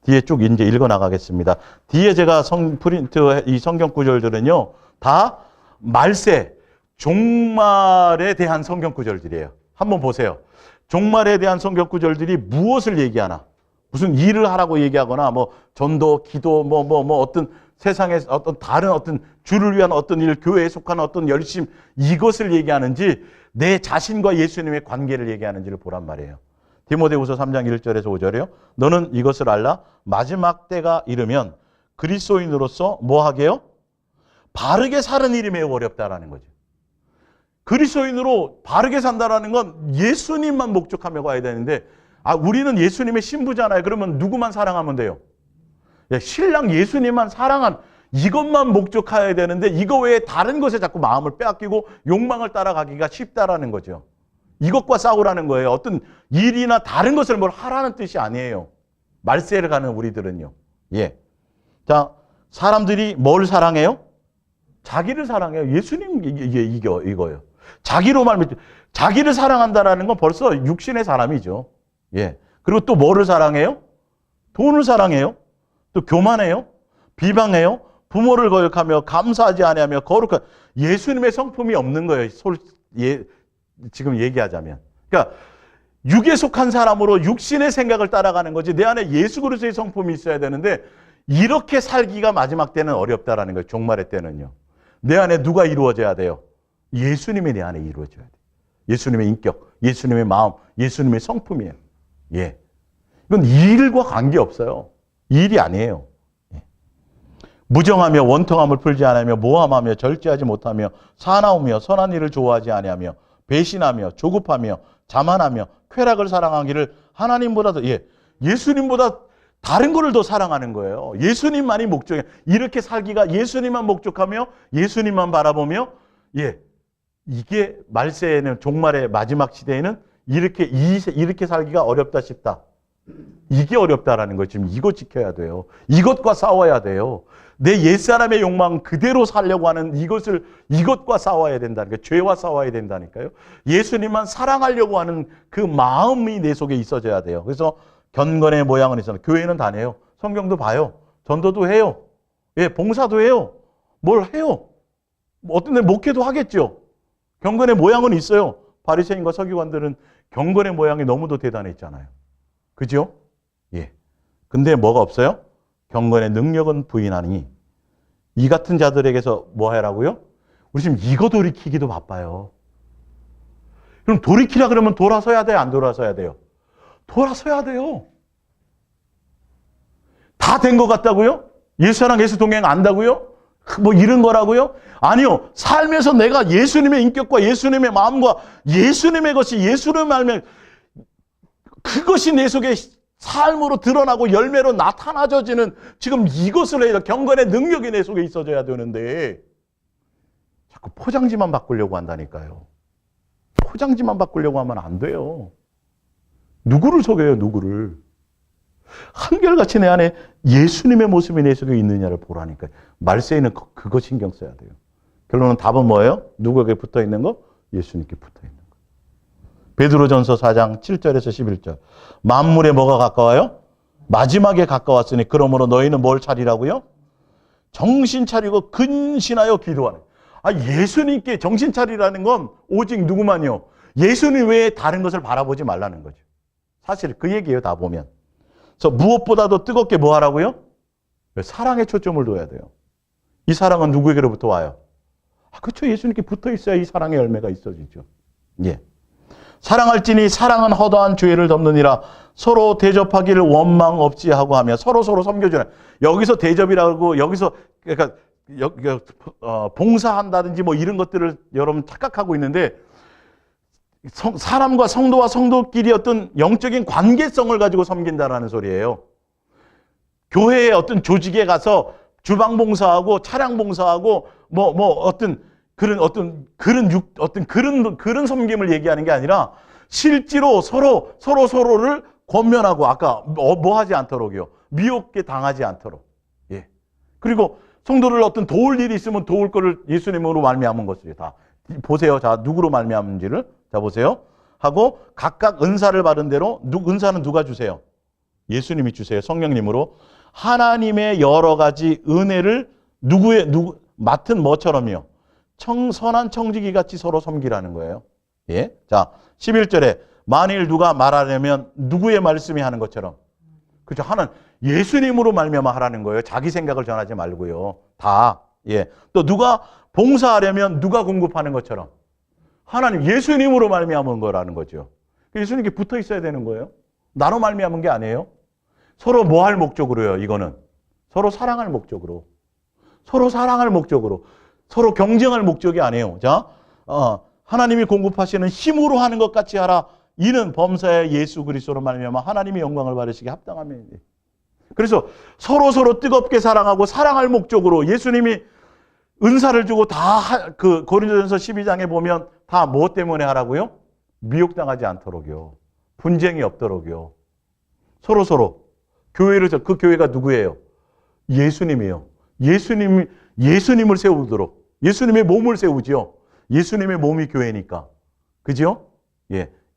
뒤에 쭉 이제 읽어 나가겠습니다. 뒤에 제가 프린트 이 성경 구절들은요, 다 말세, 종말에 대한 성경 구절들이에요. 한번 보세요. 종말에 대한 성경 구절들이 무엇을 얘기하나? 무슨 일을 하라고 얘기하거나, 전도, 기도, 어떤 세상에 어떤 다른 어떤 주를 위한 어떤 일, 교회에 속한 어떤 열심, 이것을 얘기하는지, 내 자신과 예수님의 관계를 얘기하는지를 보란 말이에요. 디모데후서 3장 1절에서 5절이요. 너는 이것을 알라. 마지막 때가 이르면 그리스도인으로서 뭐 하게요? 바르게 사는 일이 매우 어렵다라는 거죠. 그리스도인으로 바르게 산다라는 건 예수님만 목적하며 가야 되는데, 우리는 예수님의 신부잖아요. 그러면 누구만 사랑하면 돼요? 신랑 예수님만 사랑한 이것만 목적해야 되는데, 이거 외에 다른 것에 자꾸 마음을 빼앗기고 욕망을 따라가기가 쉽다라는 거죠. 이것과 싸우라는 거예요. 어떤 일이나 다른 것을 뭘 하라는 뜻이 아니에요. 말세를 가는 우리들은요. 예. 자, 사람들이 뭘 사랑해요? 자기를 사랑해요. 예수님 이거예요. 자기를 사랑한다라는 건 벌써 육신의 사람이죠. 예. 그리고 또 뭐를 사랑해요? 돈을 사랑해요. 또 교만해요. 비방해요? 부모를 거역하며 감사하지 아니하며 거룩한 예수님의 성품이 없는 거예요. 지금 얘기하자면. 그러니까 육에 속한 사람으로 육신의 생각을 따라가는 거지 내 안에 예수 그리스도의 성품이 있어야 되는데 이렇게 살기가 마지막 때는 어렵다라는 거예요. 종말의 때는요. 내 안에 누가 이루어져야 돼요? 예수님이 내 안에 이루어져야 돼요. 예수님의 인격, 예수님의 마음, 예수님의 성품이에요. 예. 이건 일과 관계없어요. 일이 아니에요. 예. 무정하며 원통함을 풀지 않으며 모함하며 절제하지 못하며 사나우며 선한 일을 좋아하지 아니하며 배신하며 조급하며 자만하며 쾌락을 사랑하기를 하나님보다 더 예수님보다 다른 거를 더 사랑하는 거예요. 예수님만이 목적이에요. 이렇게 살기가 예수님만 목적하며 예수님만 바라보며 이게 말세에는 종말의 마지막 시대에는 이렇게 살기가 어렵다 싶다. 이게 어렵다라는 거 지금 이거 지켜야 돼요. 이것과 싸워야 돼요. 내 옛사람의 욕망 그대로 살려고 하는 이것과 싸워야 된다는 거예요. 죄와 싸워야 된다니까요. 예수님만 사랑하려고 하는 그 마음이 내 속에 있어져야 돼요. 그래서 경건의 모양은 있어요. 교회는 다녀요. 성경도 봐요. 전도도 해요. 봉사도 해요. 뭘 해요. 어떤 데 목회도 하겠죠. 경건의 모양은 있어요. 바리새인과 서기관들은 경건의 모양이 너무도 대단했잖아요. 그죠? 근데 뭐가 없어요? 경건의 능력은 부인하니 이 같은 자들에게서 뭐 하라고요? 우리 지금 이거 돌이키기도 바빠요. 그럼 돌이키라 그러면 돌아서야 돼요? 안 돌아서야 돼요? 돌아서야 돼요. 다 된 것 같다고요? 예수랑 예수 동행 안다고요? 뭐 이런 거라고요? 아니요. 삶에서 내가 예수님의 인격과 예수님의 마음과 예수님의 것이 예수를 말면 그것이 내 속에 삶으로 드러나고 열매로 나타나져지는 지금 이것을 해야 경건의 능력이 내 속에 있어져야 되는데 자꾸 포장지만 바꾸려고 한다니까요. 포장지만 바꾸려고 하면 안 돼요. 누구를 속여요, 누구를. 한결같이 내 안에 예수님의 모습이 내 속에 있느냐를 보라니까요. 말세에는 그거 신경 써야 돼요. 결론은 답은 뭐예요? 누구에게 붙어 있는 거? 예수님께 붙어 있는 거. 베드로전서 4장 7절에서 11절. 만물에 뭐가 가까워요? 마지막에 가까웠으니 그러므로 너희는 뭘 차리라고요? 정신 차리고 근신하여 기도하는. 예수님께 정신 차리라는 건 오직 누구만요? 예수님 외에 다른 것을 바라보지 말라는 거죠. 사실 그 얘기예요, 다 보면. 그래서 무엇보다도 뜨겁게 뭐 하라고요? 사랑에 초점을 둬야 돼요. 이 사랑은 누구에게로부터 와요? 그렇죠. 예수님께 붙어 있어야 이 사랑의 열매가 있어지죠. 사랑할지니 사랑은 허다한 죄를 덮느니라. 서로 대접하기를 원망 없지 하고 하며 서로 섬겨주는. 여기서 대접이라고 여기서 그러니까 봉사한다든지 뭐 이런 것들을 여러분 착각하고 있는데 사람과 성도와 성도끼리 어떤 영적인 관계성을 가지고 섬긴다라는 소리예요. 교회의 어떤 조직에 가서 주방 봉사하고 차량 봉사하고 그런 섬김을 얘기하는 게 아니라 실제로 서로를 권면하고 아까 뭐 하지 않도록요. 미혹게 당하지 않도록. 그리고 성도를 어떤 도울 일이 있으면 도울 거를 예수님으로 말미암은 것을 다 보세요. 자, 누구로 말미암은지를 자 보세요. 하고 각각 은사를 받은 대로 은사는 누가 주세요? 예수님이 주세요. 성령님으로 하나님의 여러 가지 은혜를 맡은 뭐처럼요? 선한 청지기 같이 서로 섬기라는 거예요. 자, 11절에 만일 누가 말하려면 누구의 말씀이 하는 것처럼. 그렇죠. 예수님으로 말미암아 하라는 거예요. 자기 생각을 전하지 말고요. 다. 또 누가 봉사하려면 누가 공급하는 것처럼. 하나님 예수님으로 말미암은 거라는 거죠. 예수님께 붙어 있어야 되는 거예요. 나로 말미암은 게 아니에요. 서로 뭐 할 목적으로요, 이거는. 서로 사랑할 목적으로. 서로 경쟁할 목적이 아니에요. 자, 하나님이 공급하시는 힘으로 하는 것 같이 하라. 이는 범사의 예수 그리스도로 말미암아 하나님의 영광을 받으시기 합당합니다. 그래서 서로 뜨겁게 사랑하고 사랑할 목적으로 예수님이 은사를 주고 고린도전서 12장에 보면 다 뭐 때문에 하라고요? 미혹당하지 않도록요. 분쟁이 없도록요. 서로 그 교회가 누구예요? 예수님이에요. 예수님을 세우도록. 예수님의 몸을 세우지요. 예수님의 몸이 교회니까. 그죠?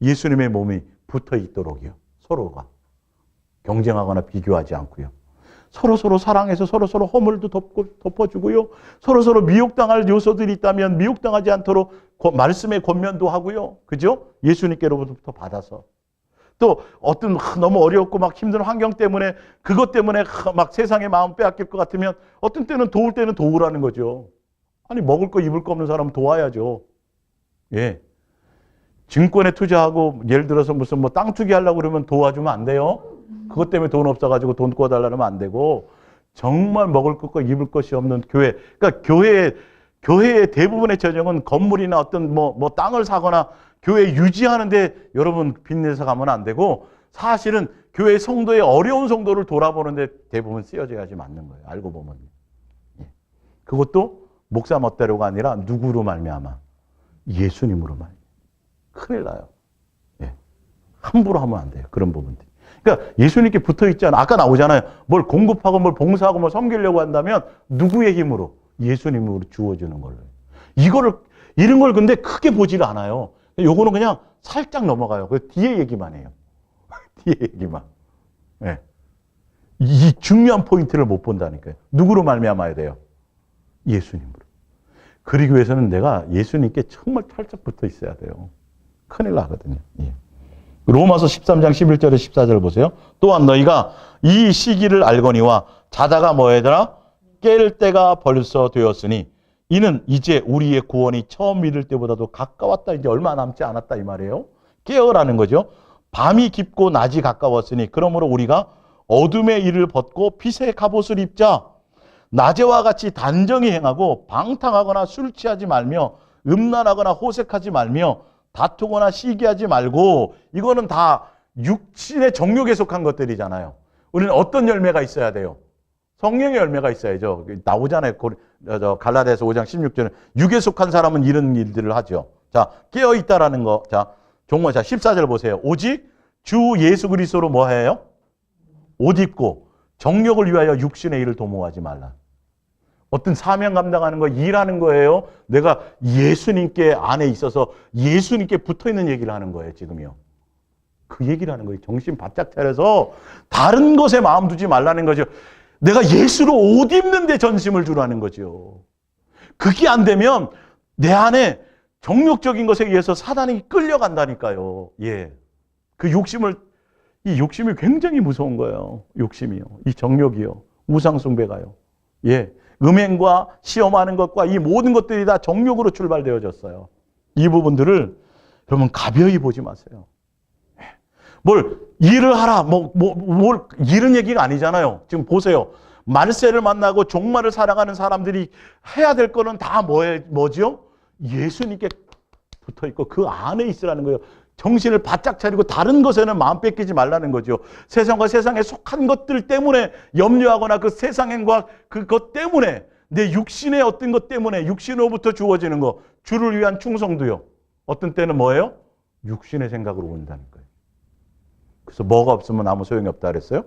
예수님의 몸이 붙어 있도록요. 서로가. 경쟁하거나 비교하지 않고요. 서로서로 사랑해서 서로서로 허물도 덮어주고요. 서로서로 미혹당할 요소들이 있다면 미혹당하지 않도록 말씀의 권면도 하고요. 그죠? 예수님께로부터 받아서. 또 어떤 너무 어렵고 막 힘든 환경 때문에 그것 때문에 막 세상의 마음 빼앗길 것 같으면 어떤 때는 도울 때는 도우라는 거죠. 아니 먹을 거 입을 거 없는 사람은 도와야죠. 예. 증권에 투자하고 예를 들어서 무슨 뭐 땅 투기하려고 그러면 도와주면 안 돼요. 그것 때문에 돈 없어가지고 돈 구워달라면 안 되고 정말 먹을 것과 입을 것이 없는 교회. 그러니까 교회의 대부분의 재정은 건물이나 어떤 뭐 땅을 사거나 교회 유지하는데 여러분 빚내서 가면 안 되고 사실은 교회 성도의 어려운 성도를 돌아보는데 대부분 쓰여져야지 맞는 거예요. 알고 보면. 예. 그것도 목사 멋대로가 아니라 누구로 말미암아? 예수님으로 말미암아. 큰일 나요. 예. 함부로 하면 안 돼요. 그런 부분들. 그러니까 예수님께 붙어 있잖아. 아까 나오잖아요. 뭘 공급하고 뭘 봉사하고 뭘 섬기려고 한다면 누구의 힘으로? 예수님으로 주어지는 걸로. 이런 걸 근데 크게 보지를 않아요. 요거는 그냥 살짝 넘어가요. 그 뒤에 얘기만 해요. 뒤에 얘기만. 예. 이 중요한 포인트를 못 본다니까요. 누구로 말미암아야 돼요? 예수님으로. 그러기 위해서는 내가 예수님께 정말 팔짝 붙어 있어야 돼요. 큰일 나거든요. 예. 로마서 13장 11절에 14절 보세요. 또한 너희가 이 시기를 알거니와 자다가 뭐해더라? 깰 때가 벌써 되었으니 이는 이제 우리의 구원이 처음 믿을 때보다도 가까웠다. 이제 얼마 남지 않았다 이 말이에요. 깨어라는 거죠. 밤이 깊고 낮이 가까웠으니 그러므로 우리가 어둠의 일을 벗고 빛의 갑옷을 입자. 낮에와 같이 단정히 행하고 방탕하거나 술 취하지 말며 음란하거나 호색하지 말며 다투거나 시기하지 말고. 이거는 다 육신의 정욕에 속한 것들이잖아요. 우리는 어떤 열매가 있어야 돼요? 성령의 열매가 있어야죠. 나오잖아요. 갈라디아서 5장 16절에 육에 속한 사람은 이런 일들을 하죠. 자, 깨어있다라는 거. 자, 종말. 자, 14절 보세요. 오직 주 예수 그리스도로 뭐 해요? 옷 입고 정욕을 위하여 육신의 일을 도모하지 말라. 어떤 사명 감당하는 거, 일하는 거예요. 내가 예수님께 안에 있어서 예수님께 붙어있는 얘기를 하는 거예요. 지금요. 그 얘기를 하는 거예요. 정신 바짝 차려서 다른 것에 마음 두지 말라는 거죠. 내가 예수로 옷 입는 데 전심을 주라는 거죠. 그게 안 되면 내 안에 정욕적인 것에 의해서 사단이 끌려간다니까요. 예. 그 이 욕심이 굉장히 무서운 거예요. 욕심이요. 이 정욕이요. 우상숭배가요. 예. 음행과 시험하는 것과 이 모든 것들이 다 정욕으로 출발되어졌어요. 이 부분들을 여러분 가벼이 보지 마세요. 뭘 일을 하라, 뭘 이런 얘기가 아니잖아요. 지금 보세요. 말세를 만나고 종말을 살아가는 사람들이 해야 될 거는 다 뭐죠? 예수님께 붙어 있고 그 안에 있으라는 거예요. 정신을 바짝 차리고 다른 것에는 마음 뺏기지 말라는 거죠. 세상과 세상에 속한 것들 때문에 염려하거나 그 세상행과 그것 때문에 내 육신의 어떤 것 때문에 육신으로부터 주어지는 거, 주를 위한 충성도요. 어떤 때는 뭐예요? 육신의 생각으로 온다는 거예요. 그래서 뭐가 없으면 아무 소용이 없다 그랬어요?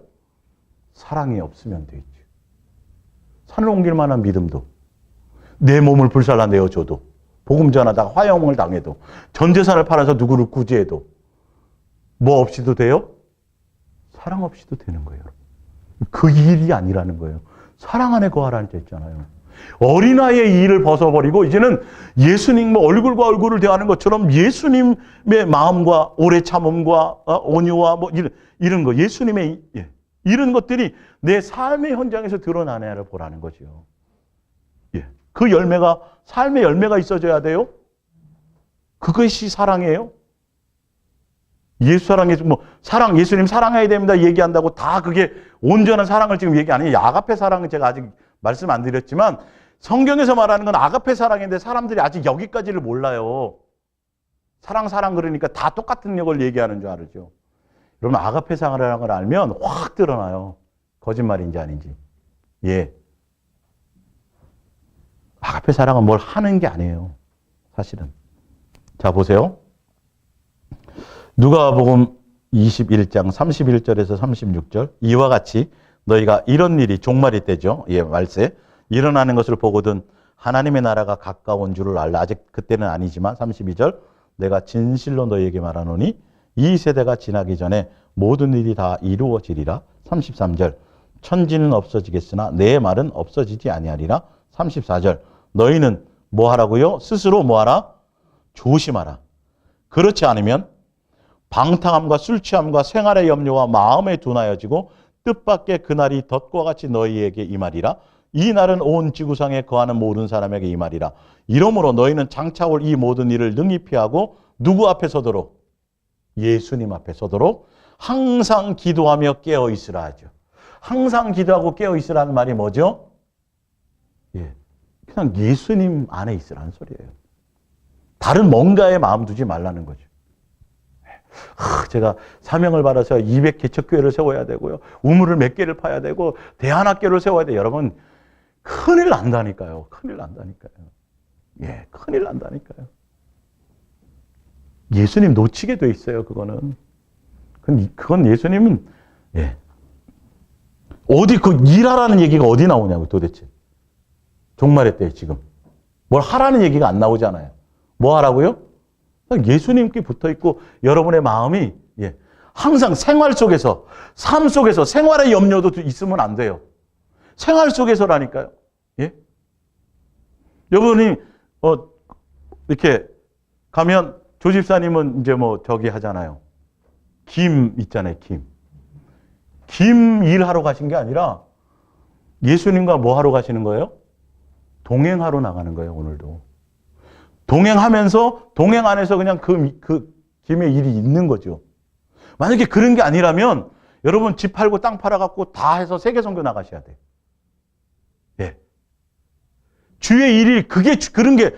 사랑이 없으면 되지. 산을 옮길 만한 믿음도, 내 몸을 불살라내어 줘도, 복음 전하다가 화형을 당해도, 전 재산을 팔아서 누구를 구제해도 뭐 없이도 돼요? 사랑 없이도 되는 거예요. 그 일이 아니라는 거예요. 사랑 안에 거하라는 데 있잖아요. 어린아이의 일을 벗어버리고 이제는 예수님과 얼굴과 얼굴을 대하는 것처럼 예수님의 마음과 오래 참음과 온유와 뭐 이런 거, 예수님의 이런 것들이 내 삶의 현장에서 드러나냐를 보라는 거죠. 예. 그 열매가, 삶의 열매가 있어져야 돼요. 그것이 사랑이에요. 예수 사랑해서 예수님 사랑해야 됩니다 얘기한다고 다 그게 온전한 사랑을 지금 얘기 아니에요. 아가페 사랑은 제가 아직 말씀 안 드렸지만 성경에서 말하는 건 아가페 사랑인데 사람들이 아직 여기까지를 몰라요. 사랑 그러니까 다 똑같은 걸 얘기하는 줄 알죠. 여러분 아가페 사랑이라는 걸 알면 확 드러나요. 거짓말인지 아닌지. 예. 아가페 사랑은 뭘 하는 게 아니에요. 사실은. 자 보세요. 누가복음 21장 31절에서 36절 이와 같이 너희가 이런 일이 종말이 때죠. 예, 말세. 일어나는 것을 보거든 하나님의 나라가 가까운 줄을 알라. 아직 그때는 아니지만 32절 내가 진실로 너희에게 말하노니 이 세대가 지나기 전에 모든 일이 다 이루어지리라. 33절 천지는 없어지겠으나 내 말은 없어지지 아니하리라. 34절. 너희는 뭐 하라고요? 스스로 뭐 하라? 조심하라. 그렇지 않으면 방탕함과 술 취함과 생활의 염려와 마음에 둔하여지고 뜻밖의 그날이 덫과 같이 너희에게 임하리라. 이 날은 온 지구상에 거하는 모든 사람에게 임하리라. 이러므로 너희는 장차 올 이 모든 일을 능히 피하고 누구 앞에 서도록? 예수님 앞에 서도록 항상 기도하며 깨어 있으라 하죠. 항상 기도하고 깨어 있으라는 말이 뭐죠? 예, 그냥 예수님 안에 있으라는 소리예요. 다른 뭔가에 마음 두지 말라는 거죠. 제가 사명을 받아서 200개 척교회를 세워야 되고요. 우물을 몇 개를 파야 되고 대안학교를 세워야 돼요. 여러분 큰일 난다니까요. 큰일 난다니까요. 예, 큰일 난다니까요. 예수님 놓치게 돼 있어요. 그건 예수님은 예. 어디 그 일하라는 얘기가 어디 나오냐고 도대체. 종말의 때 지금 뭘 하라는 얘기가 안 나오잖아요. 뭐 하라고요? 예수님께 붙어 있고 여러분의 마음이 예, 항상 생활 속에서 삶 속에서 생활의 염려도 있으면 안 돼요. 생활 속에서라니까요. 예? 여러분이 이렇게 가면 조 집사님은 이제 뭐 저기 하잖아요. 김 있잖아요. 김 일하러 가신 게 아니라 예수님과 뭐 하러 가시는 거예요? 동행하러 나가는 거예요. 오늘도. 동행하면서 동행 안에서 그냥 그 김의 일이 있는 거죠. 만약에 그런 게 아니라면 여러분 집 팔고 땅 팔아갖고 다 해서 세계 선교 나가셔야 돼요. 예. 주의 일이 그런 게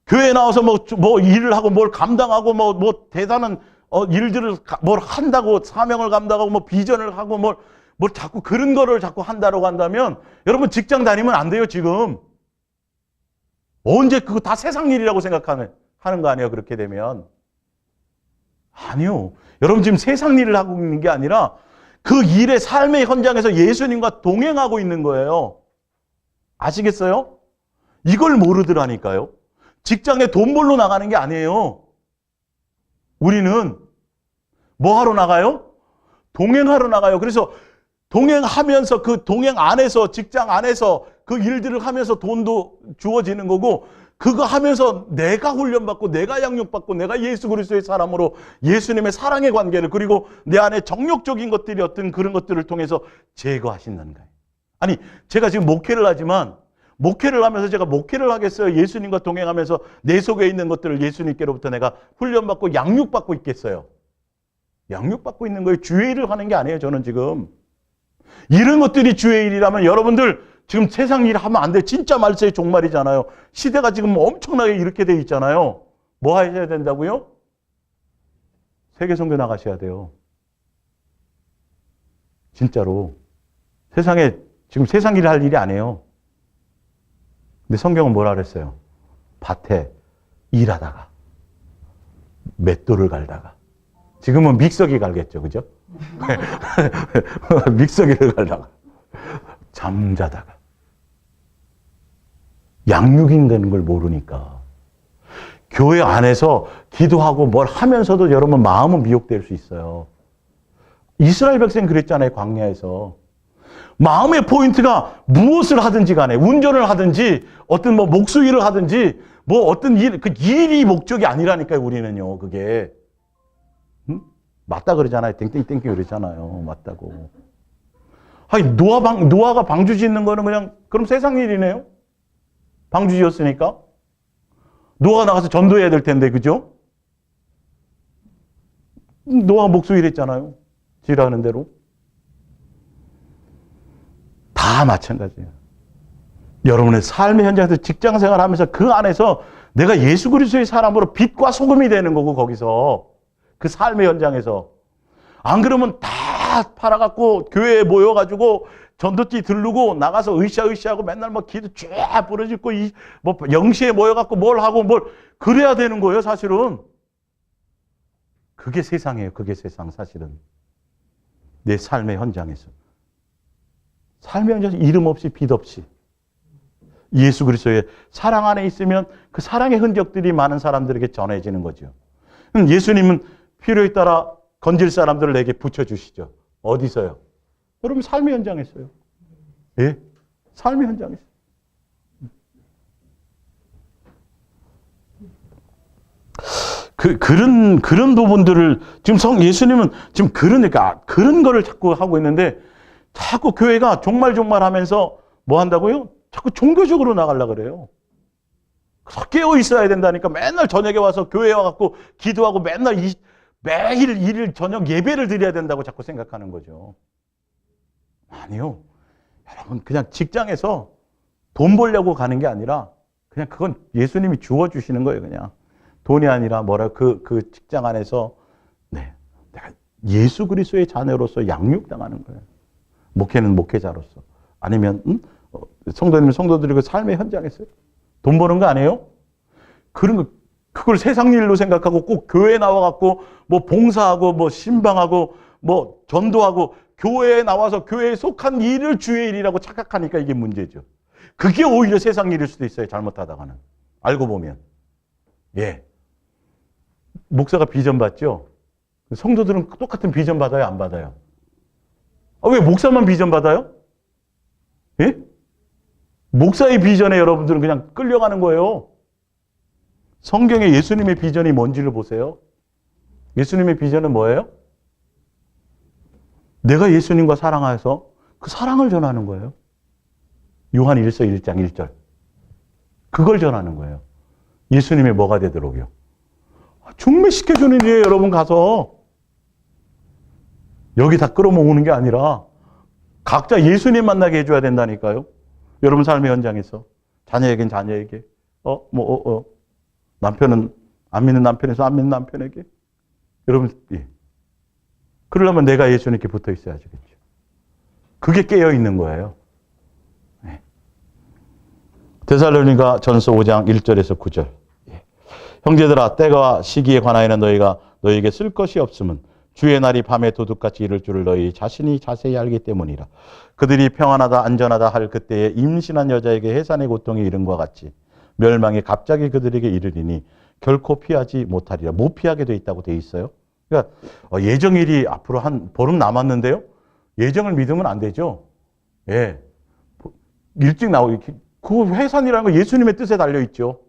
교회에 나와서 뭐 일을 하고 뭘 감당하고 뭐 대단한 일들을 뭘 한다고 사명을 감당하고 뭐 비전을 하고 뭘 자꾸 그런 거를 자꾸 한다고 한다면 여러분 직장 다니면 안 돼요, 지금. 언제 그거 다 세상 일이라고 하는 거 아니에요, 그렇게 되면. 아니요. 여러분 지금 세상 일을 하고 있는 게 아니라 그 일의 삶의 현장에서 예수님과 동행하고 있는 거예요. 아시겠어요? 이걸 모르더라니까요. 직장에 돈 벌러 나가는 게 아니에요. 우리는 뭐 하러 나가요? 동행하러 나가요. 그래서 동행하면서 그 동행 안에서 직장 안에서 그 일들을 하면서 돈도 주어지는 거고 그거 하면서 내가 훈련받고 내가 양육받고 내가 예수 그리스도의 사람으로 예수님의 사랑의 관계를 그리고 내 안에 정욕적인 것들이 어떤 그런 것들을 통해서 제거하신다는 거예요. 아니 제가 지금 목회를 하지만 목회를 하면서 제가 목회를 하겠어요? 예수님과 동행하면서 내 속에 있는 것들을 예수님께로부터 내가 훈련받고 양육받고 있겠어요? 양육받고 있는 거예요. 주의 일을 하는 게 아니에요. 저는 지금. 이런 것들이 주의 일이라면 여러분들 지금 세상 일 하면 안 돼. 진짜 말세의 종말이잖아요. 시대가 지금 엄청나게 이렇게 돼 있잖아요. 뭐 하셔야 된다고요? 세계 선교 나가셔야 돼요. 진짜로. 세상에 지금 세상 일을 할 일이 아니에요. 근데 성경은 뭐라 그랬어요? 밭에 일하다가 맷돌을 갈다가 지금은 믹서기 갈겠죠. 그죠? 믹서기를 갈다가 잠자다가 양육인다는 걸 모르니까 교회 안에서 기도하고 뭘 하면서도 여러분 마음은 미혹될 수 있어요. 이스라엘 백성 그랬잖아요. 광야에서. 마음의 포인트가 무엇을 하든지 간에 운전을 하든지 어떤 뭐 목수일을 하든지 뭐 어떤 일, 그 일이 목적이 아니라니까요. 우리는요. 그게. 응? 맞다 그러잖아요. 땡땡땡땡 그러잖아요. 맞다고. 아니, 노아가 방주 짓는 거는 그냥 그럼 세상 일이네요. 방주 지었으니까. 노아가 나가서 전도해야 될 텐데, 그죠? 노아가 목수일 했잖아요. 지라는 대로. 다 마찬가지예요. 여러분의 삶의 현장에서 직장 생활하면서 그 안에서 내가 예수 그리스도의 사람으로 빛과 소금이 되는 거고 거기서 그 삶의 현장에서 안 그러면 다 팔아갖고 교회에 모여가지고 전도띠 들르고 나가서 으쌰으쌰하고 맨날 뭐 기도 쫙 부러지고 뭐 영시에 모여갖고 뭘 하고 뭘 그래야 되는 거예요. 사실은 그게 세상이에요. 그게 세상 사실은 내 삶의 현장에서. 삶의 현장에서 이름 없이 빛 없이 예수 그리스도의 사랑 안에 있으면 그 사랑의 흔적들이 많은 사람들에게 전해지는 거죠. 예수님은 필요에 따라 건질 사람들을 내게 붙여주시죠. 어디서요? 여러분 삶의 현장에서요. 예? 삶의 현장에서. 그런 부분들을 지금 예수님은 지금 그러니까 그런 거를 자꾸 하고 있는데 자꾸 교회가 종말 하면서 뭐 한다고요? 자꾸 종교적으로 나가려고 그래요. 깨어 있어야 된다니까 맨날 저녁에 와서 교회에 와갖고 기도하고 매일 일일 저녁 예배를 드려야 된다고 자꾸 생각하는 거죠. 아니요. 여러분 그냥 직장에서 돈 벌려고 가는 게 아니라 그냥 그건 예수님이 주어주시는 거예요. 그냥 돈이 아니라 그 직장 안에서 네, 내가 예수 그리스도의 자녀로서 양육당하는 거예요. 목회는 목회자로서. 아니면 성도님은 성도들이 그 삶의 현장에서 돈 버는 거 아니에요? 그걸 세상 일로 생각하고 꼭 교회에 나와갖고 뭐 봉사하고 뭐 신방하고 뭐 전도하고 교회에 나와서 교회에 속한 일을 주의 일이라고 착각하니까 이게 문제죠. 그게 오히려 세상 일일 수도 있어요. 잘못하다가는. 알고 보면. 예. 목사가 비전 받죠? 성도들은 똑같은 비전 받아요? 안 받아요? 왜 목사만 비전 받아요? 예? 목사의 비전에 여러분들은 그냥 끌려가는 거예요. 성경에 예수님의 비전이 뭔지를 보세요. 예수님의 비전은 뭐예요? 내가 예수님과 사랑해서 그 사랑을 전하는 거예요. 요한 1서 1장 1절. 그걸 전하는 거예요. 예수님의 뭐가 되도록요? 중매시켜주는 일이에요, 여러분 가서. 여기 다 끌어모으는 게 아니라 각자 예수님 만나게 해줘야 된다니까요. 여러분 삶의 현장에서. 자녀에겐 자녀에게. 남편은 안 믿는 남편에서 안 믿는 남편에게. 여러분, 예. 그러려면 내가 예수님께 붙어 있어야겠죠. 그게 깨어 있는 거예요. 네. 데살로니가 전서 5장 1절에서 9절. 예. 형제들아, 때가 시기에 관하여는 너희가 너희에게 쓸 것이 없음은 주의 날이 밤에 도둑같이 이를 줄을 너희 자신이 자세히 알기 때문이라. 그들이 평안하다 안전하다 할 그때에 임신한 여자에게 해산의 고통이 이른 것 같이 멸망이 갑자기 그들에게 이르리니 결코 피하지 못하리라. 못 피하게 돼 있다고 돼 있어요. 그러니까 예정일이 앞으로 한 보름 남았는데요. 예정을 믿으면 안 되죠. 예, 일찍 나오기. 그 해산이라는 거 예수님의 뜻에 달려 있죠.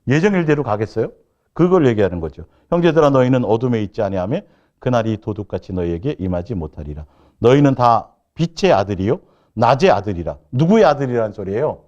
예정일대로 가겠어요? 그걸 얘기하는 거죠. 형제들아 너희는 어둠에 있지 아니하며 그날이 도둑같이 너희에게 임하지 못하리라. 너희는 다 빛의 아들이요 낮의 아들이라. 누구의 아들이라는 소리예요?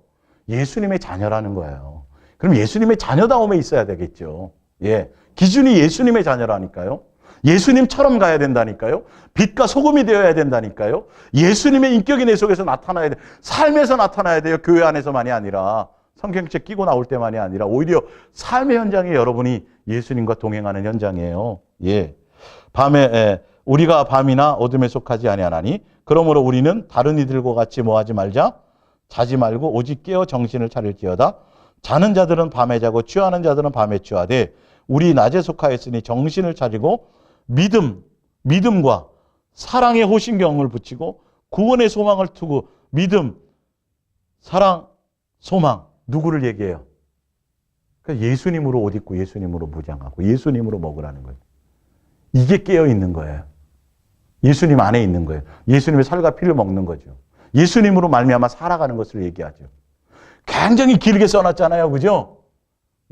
예수님의 자녀라는 거예요. 그럼 예수님의 자녀다움에 있어야 되겠죠. 예, 기준이 예수님의 자녀라니까요. 예수님처럼 가야 된다니까요. 빛과 소금이 되어야 된다니까요. 예수님의 인격이 내 속에서 나타나야 돼. 삶에서 나타나야 돼요. 교회 안에서만이 아니라. 성경책 끼고 나올 때만이 아니라 오히려 삶의 현장에 여러분이 예수님과 동행하는 현장이에요. 예. 밤에 우리가 밤이나 어둠에 속하지 아니하나니 그러므로 우리는 다른 이들과 같이 뭐하지 말자. 자지 말고 오직 깨어 정신을 차릴지어다. 자는 자들은 밤에 자고 취하는 자들은 밤에 취하되 우리 낮에 속하였으니 정신을 차리고 믿음과 사랑의 호신경을 붙이고 구원의 소망을 두고 믿음, 사랑, 소망 누구를 얘기해요? 그러니까 예수님으로 옷 입고 예수님으로 무장하고 예수님으로 먹으라는 거예요. 이게 깨어 있는 거예요. 예수님 안에 있는 거예요. 예수님의 살과 피를 먹는 거죠. 예수님으로 말미암아 살아가는 것을 얘기하죠. 굉장히 길게 써놨잖아요. 그죠?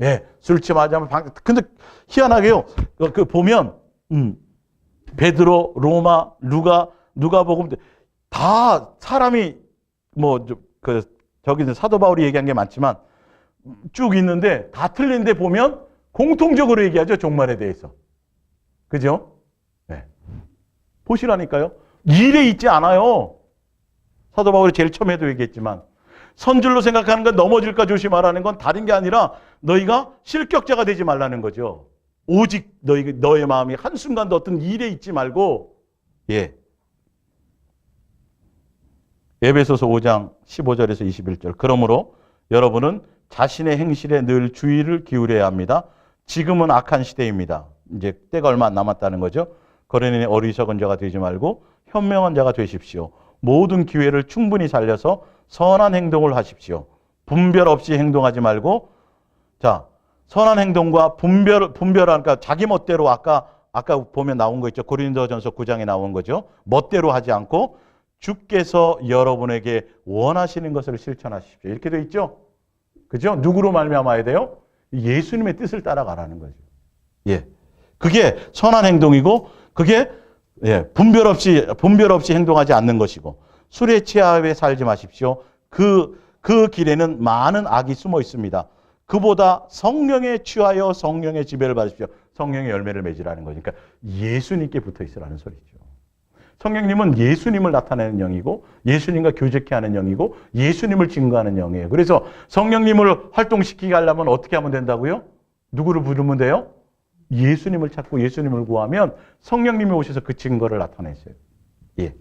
예, 술 취하자면 근데 희한하게요. 보면 베드로, 로마, 누가복음 다 사람이 저기 사도 바울이 얘기한 게 많지만 쭉 있는데 다 틀린데 보면 공통적으로 얘기하죠. 종말에 대해서. 그죠? 네. 보시라니까요. 일에 있지 않아요. 사도 바울이 제일 처음에도 얘기했지만 선줄로 생각하는 건 넘어질까 조심하라는 건 다른 게 아니라 너희가 실격자가 되지 말라는 거죠. 오직 너의 마음이 한순간도 어떤 일에 있지 말고 예. 에베소서 5장 15절에서 21절. 그러므로 여러분은 자신의 행실에 늘 주의를 기울여야 합니다. 지금은 악한 시대입니다. 이제 때가 얼마 안 남았다는 거죠. 그러니 어리석은 자가 되지 말고 현명한 자가 되십시오. 모든 기회를 충분히 살려서 선한 행동을 하십시오. 분별 없이 행동하지 말고 자 선한 행동과 분별하니까 자기 멋대로 아까 보면 나온 거 있죠. 고린도전서 9장에 나온 거죠. 멋대로 하지 않고 주께서 여러분에게 원하시는 것을 실천하십시오. 이렇게 돼 있죠? 그죠? 누구로 말미암아야 돼요? 예수님의 뜻을 따라가라는 거죠. 예. 그게 선한 행동이고, 그게 분별 없이 행동하지 않는 것이고, 술에 취하여 살지 마십시오. 그 길에는 많은 악이 숨어 있습니다. 그보다 성령에 취하여 성령의 지배를 받으십시오. 성령의 열매를 맺으라는 거니까 예수님께 붙어 있으라는 소리죠. 성령님은 예수님을 나타내는 영이고, 예수님과 교제케 하는 영이고, 예수님을 증거하는 영이에요. 그래서 성령님을 활동시키게 하려면 어떻게 하면 된다고요? 누구를 부르면 돼요? 예수님을 찾고 예수님을 구하면 성령님이 오셔서 그 증거를 나타내세요. 예.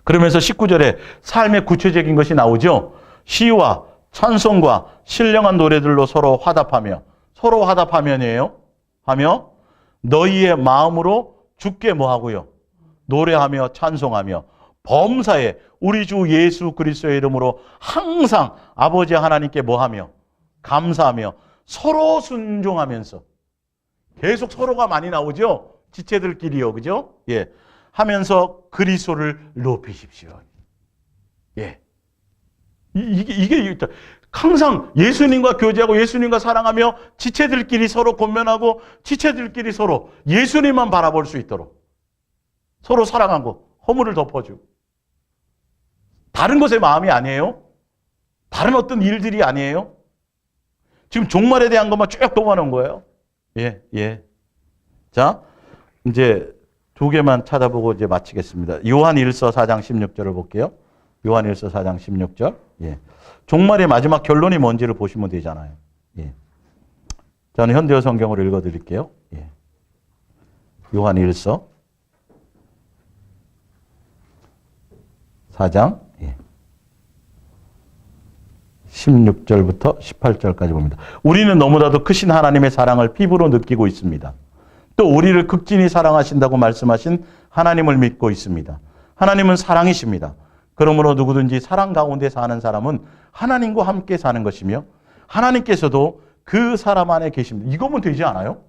그러면서 19절에 삶의 구체적인 것이 나오죠. 시와 찬송과 신령한 노래들로 서로 화답하면이에요. 하며 너희의 마음으로 주께 뭐하고요? 노래하며 찬송하며 범사에 우리 주 예수 그리스도의 이름으로 항상 아버지 하나님께 뭐하며 감사하며 서로 순종하면서, 계속 서로가 많이 나오죠. 지체들끼리요, 그죠? 예, 하면서 그리스도를 높이십시오. 예, 이게 항상 예수님과 교제하고 예수님과 사랑하며 지체들끼리 서로 권면하고 지체들끼리 서로 예수님만 바라볼 수 있도록 서로 사랑하고 허물을 덮어주고, 다른 것에 마음이 아니에요. 다른 어떤 일들이 아니에요. 지금 종말에 대한 것만 쭉 뽑아놓은 거예요. 예, 예. 자, 이제 두 개만 찾아보고 이제 마치겠습니다. 요한 1서 4장 16절을 볼게요. 요한 1서 4장 16절. 예. 종말의 마지막 결론이 뭔지를 보시면 되잖아요. 예. 저는 현대어 성경으로 읽어드릴게요. 예. 요한 1서 4장 16절부터 18절까지 봅니다. 우리는 너무나도 크신 하나님의 사랑을 피부로 느끼고 있습니다. 또 우리를 극진히 사랑하신다고 말씀하신 하나님을 믿고 있습니다. 하나님은 사랑이십니다. 그러므로 누구든지 사랑 가운데 사는 사람은 하나님과 함께 사는 것이며 하나님께서도 그 사람 안에 계십니다. 이거면 되지 않아요?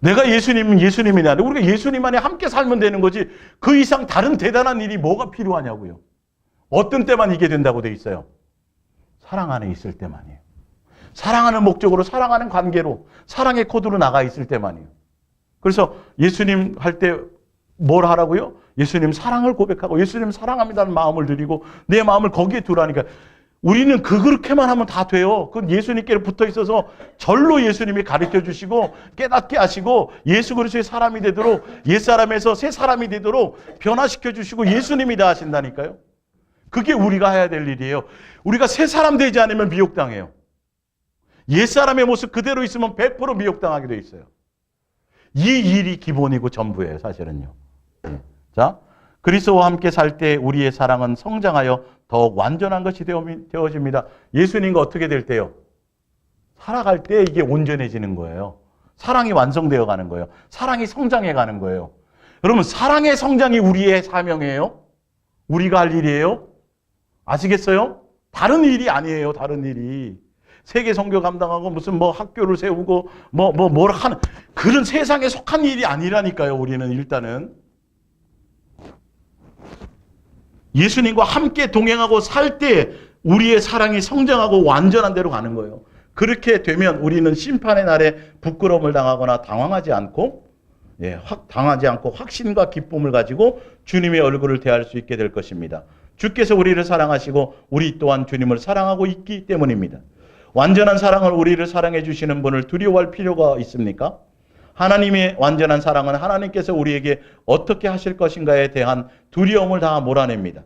내가 예수님이 아니라 우리가 예수님 안에 함께 살면 되는 거지, 그 이상 다른 대단한 일이 뭐가 필요하냐고요. 어떤 때만 이게 된다고 돼 있어요? 사랑 안에 있을 때만이에요. 사랑하는 목적으로, 사랑하는 관계로, 사랑의 코드로 나가 있을 때만이에요. 그래서 예수님 할 때 뭘 하라고요? 예수님 사랑을 고백하고 예수님 사랑합니다는 마음을 드리고 내 마음을 거기에 두라니까. 우리는 그렇게만 하면 다 돼요. 그건 예수님께 붙어 있어서 절로 예수님이 가르쳐 주시고 깨닫게 하시고 예수 그리스도의 사람이 되도록, 옛사람에서 새 사람이 되도록 변화시켜 주시고 예수님이 다 하신다니까요. 그게 우리가 해야 될 일이에요. 우리가 새 사람 되지 않으면 미혹당해요. 옛사람의 모습 그대로 있으면 100% 미혹당하게 돼 있어요. 이 일이 기본이고 전부예요, 사실은요. 자, 그리스도와 함께 살 때 우리의 사랑은 성장하여 더욱 완전한 것이 되어집니다. 예수님과 어떻게 될 때요? 살아갈 때 이게 온전해지는 거예요. 사랑이 완성되어 가는 거예요. 사랑이 성장해 가는 거예요. 여러분, 사랑의 성장이 우리의 사명이에요. 우리가 할 일이에요. 아시겠어요? 다른 일이 아니에요. 다른 일이. 세계 선교 감당하고 무슨 뭐 학교를 세우고 뭘 하는 그런 세상에 속한 일이 아니라니까요. 우리는 일단은 예수님과 함께 동행하고 살 때 우리의 사랑이 성장하고 완전한 대로 가는 거예요. 그렇게 되면 우리는 심판의 날에 부끄러움을 당하거나 당하지 않고 확신과 기쁨을 가지고 주님의 얼굴을 대할 수 있게 될 것입니다. 주께서 우리를 사랑하시고 우리 또한 주님을 사랑하고 있기 때문입니다. 완전한 사랑을 우리를 사랑해 주시는 분을 두려워할 필요가 있습니까? 하나님의 완전한 사랑은 하나님께서 우리에게 어떻게 하실 것인가에 대한 두려움을 다 몰아냅니다.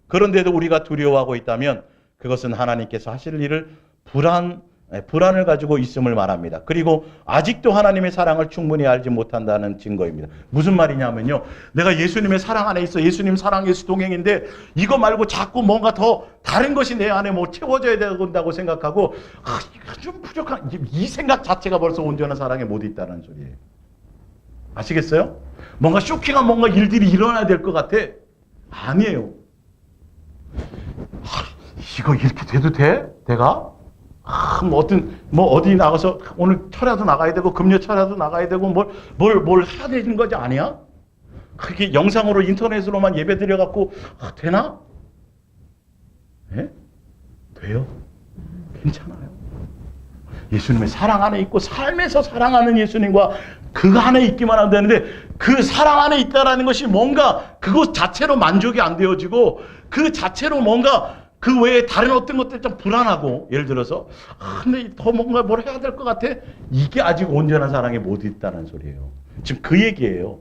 그런데도 우리가 두려워하고 있다면 그것은 하나님께서 하실 일을 불안을 가지고 있음을 말합니다. 그리고 아직도 하나님의 사랑을 충분히 알지 못한다는 증거입니다. 무슨 말이냐면요. 내가 예수님의 사랑 안에 있어. 예수님 사랑, 예수 동행인데 이거 말고 자꾸 뭔가 더 다른 것이 내 안에 뭐 채워져야 된다고 생각하고 이거 좀 부족한 이 생각 자체가 벌써 온전한 사랑에 못 있다는 소리예요. 아시겠어요? 뭔가 쇼킹한 뭔가 일들이 일어나야 될 것 같아. 아니에요. 이거 이렇게 돼도 돼? 내가? 어디 나가서 오늘 철야도 나가야 되고 금요 철야도 나가야 되고 뭘 해야 되는 거지 아니야? 그렇게 영상으로 인터넷으로만 예배 드려갖고 되나? 예? 돼요. 괜찮아요. 예수님의 사랑 안에 있고 삶에서 사랑하는 예수님과 그 안에 있기만 하면 되는데 그 사랑 안에 있다라는 것이 뭔가 그것 자체로 만족이 안 되어지고 그 자체로 뭔가 그 외에 다른 어떤 것들 좀 불안하고 예를 들어서 근데 더 뭔가 뭘 해야 될 것 같아. 이게 아직 온전한 사랑에 못 있다는 소리예요. 지금 그 얘기예요.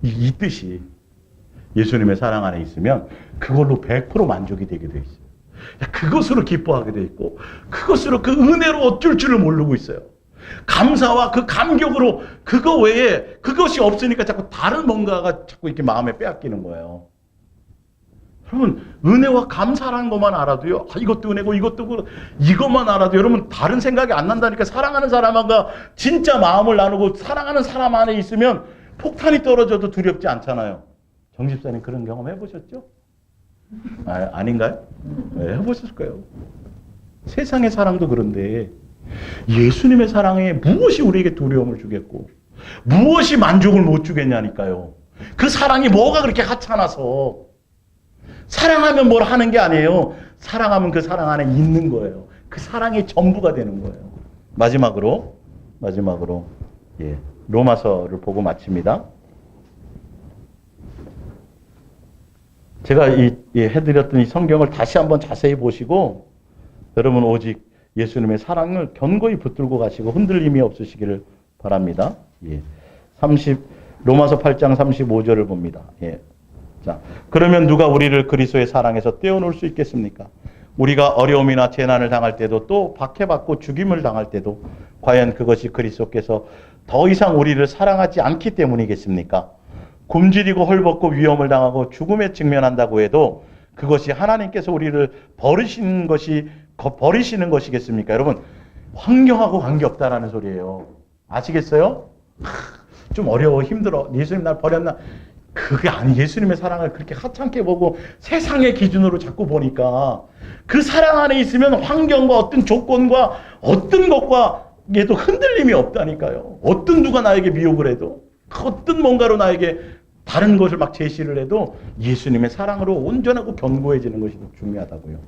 이 뜻이 예수님의 사랑 안에 있으면 그걸로 100% 만족이 되게 돼 있어요. 그것으로 기뻐하게 돼 있고 그것으로 그 은혜로 어쩔 줄을 모르고 있어요. 감사와 그 감격으로 그거 외에 그것이 없으니까 자꾸 다른 뭔가가 자꾸 이렇게 마음에 빼앗기는 거예요. 여러분 은혜와 감사라는 것만 알아도요. 이것도 은혜고 이것도 이것만 알아도 여러분 다른 생각이 안 난다니까. 사랑하는 사람과 진짜 마음을 나누고 사랑하는 사람 안에 있으면 폭탄이 떨어져도 두렵지 않잖아요. 정 집사님 그런 경험 해보셨죠? 아닌가요? 네, 해보셨을 거예요. 세상의 사랑도 그런데 예수님의 사랑에 무엇이 우리에게 두려움을 주겠고 무엇이 만족을 못 주겠냐니까요. 그 사랑이 뭐가 그렇게 하찮아서. 사랑하면 뭘 하는 게 아니에요. 사랑하면 그 사랑 안에 있는 거예요. 그 사랑이 전부가 되는 거예요. 마지막으로 로마서를 보고 마칩니다. 제가 해드렸던 이 성경을 다시 한번 자세히 보시고 여러분 오직 예수님의 사랑을 견고히 붙들고 가시고 흔들림이 없으시기를 바랍니다. 로마서 8장 35절을 봅니다. 자, 그러면 누가 우리를 그리스도의 사랑에서 떼어놓을 수 있겠습니까? 우리가 어려움이나 재난을 당할 때도 또 박해받고 죽임을 당할 때도 과연 그것이 그리스도께서 더 이상 우리를 사랑하지 않기 때문이겠습니까? 굶주리고 헐벗고 위험을 당하고 죽음에 직면한다고 해도 그것이 하나님께서 우리를 버리시는 것이겠습니까? 여러분 환경하고 관계없다라는 소리예요. 아시겠어요? 좀 어려워 힘들어. 예수님 날 버렸나? 그게 아니. 예수님의 사랑을 그렇게 하찮게 보고 세상의 기준으로 자꾸 보니까 그 사랑 안에 있으면 환경과 어떤 조건과 어떤 것과 얘도 흔들림이 없다니까요. 어떤 누가 나에게 미혹을 해도 어떤 뭔가로 나에게 다른 것을 막 제시를 해도 예수님의 사랑으로 온전하고 견고해지는 것이 더 중요하다고요.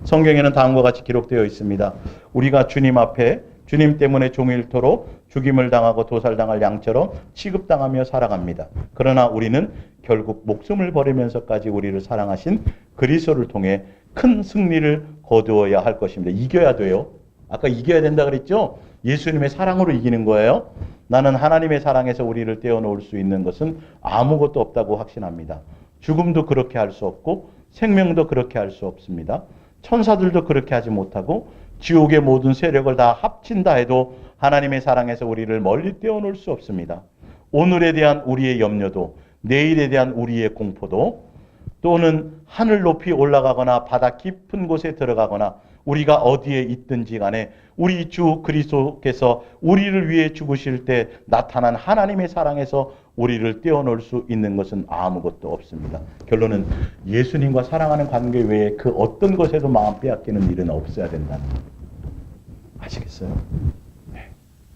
성경에는 다음과 같이 기록되어 있습니다. 우리가 주님 앞에 주님 때문에 종일토록 죽임을 당하고 도살당할 양처럼 취급당하며 살아갑니다. 그러나 우리는 결국 목숨을 버리면서까지 우리를 사랑하신 그리스도를 통해 큰 승리를 거두어야 할 것입니다. 이겨야 돼요. 아까 이겨야 된다 그랬죠? 예수님의 사랑으로 이기는 거예요. 나는 하나님의 사랑에서 우리를 떼어놓을 수 있는 것은 아무것도 없다고 확신합니다. 죽음도 그렇게 할 수 없고 생명도 그렇게 할 수 없습니다. 천사들도 그렇게 하지 못하고 지옥의 모든 세력을 다 합친다 해도 하나님의 사랑에서 우리를 멀리 떼어놓을 수 없습니다. 오늘에 대한 우리의 염려도 내일에 대한 우리의 공포도 또는 하늘 높이 올라가거나 바다 깊은 곳에 들어가거나 우리가 어디에 있든지 간에 우리 주 그리스도께서 우리를 위해 죽으실 때 나타난 하나님의 사랑에서 우리를 떼어놓을 수 있는 것은 아무것도 없습니다. 결론은 예수님과 사랑하는 관계 외에 그 어떤 것에도 마음 빼앗기는 일은 없어야 된다는 거예요. 아시겠어요?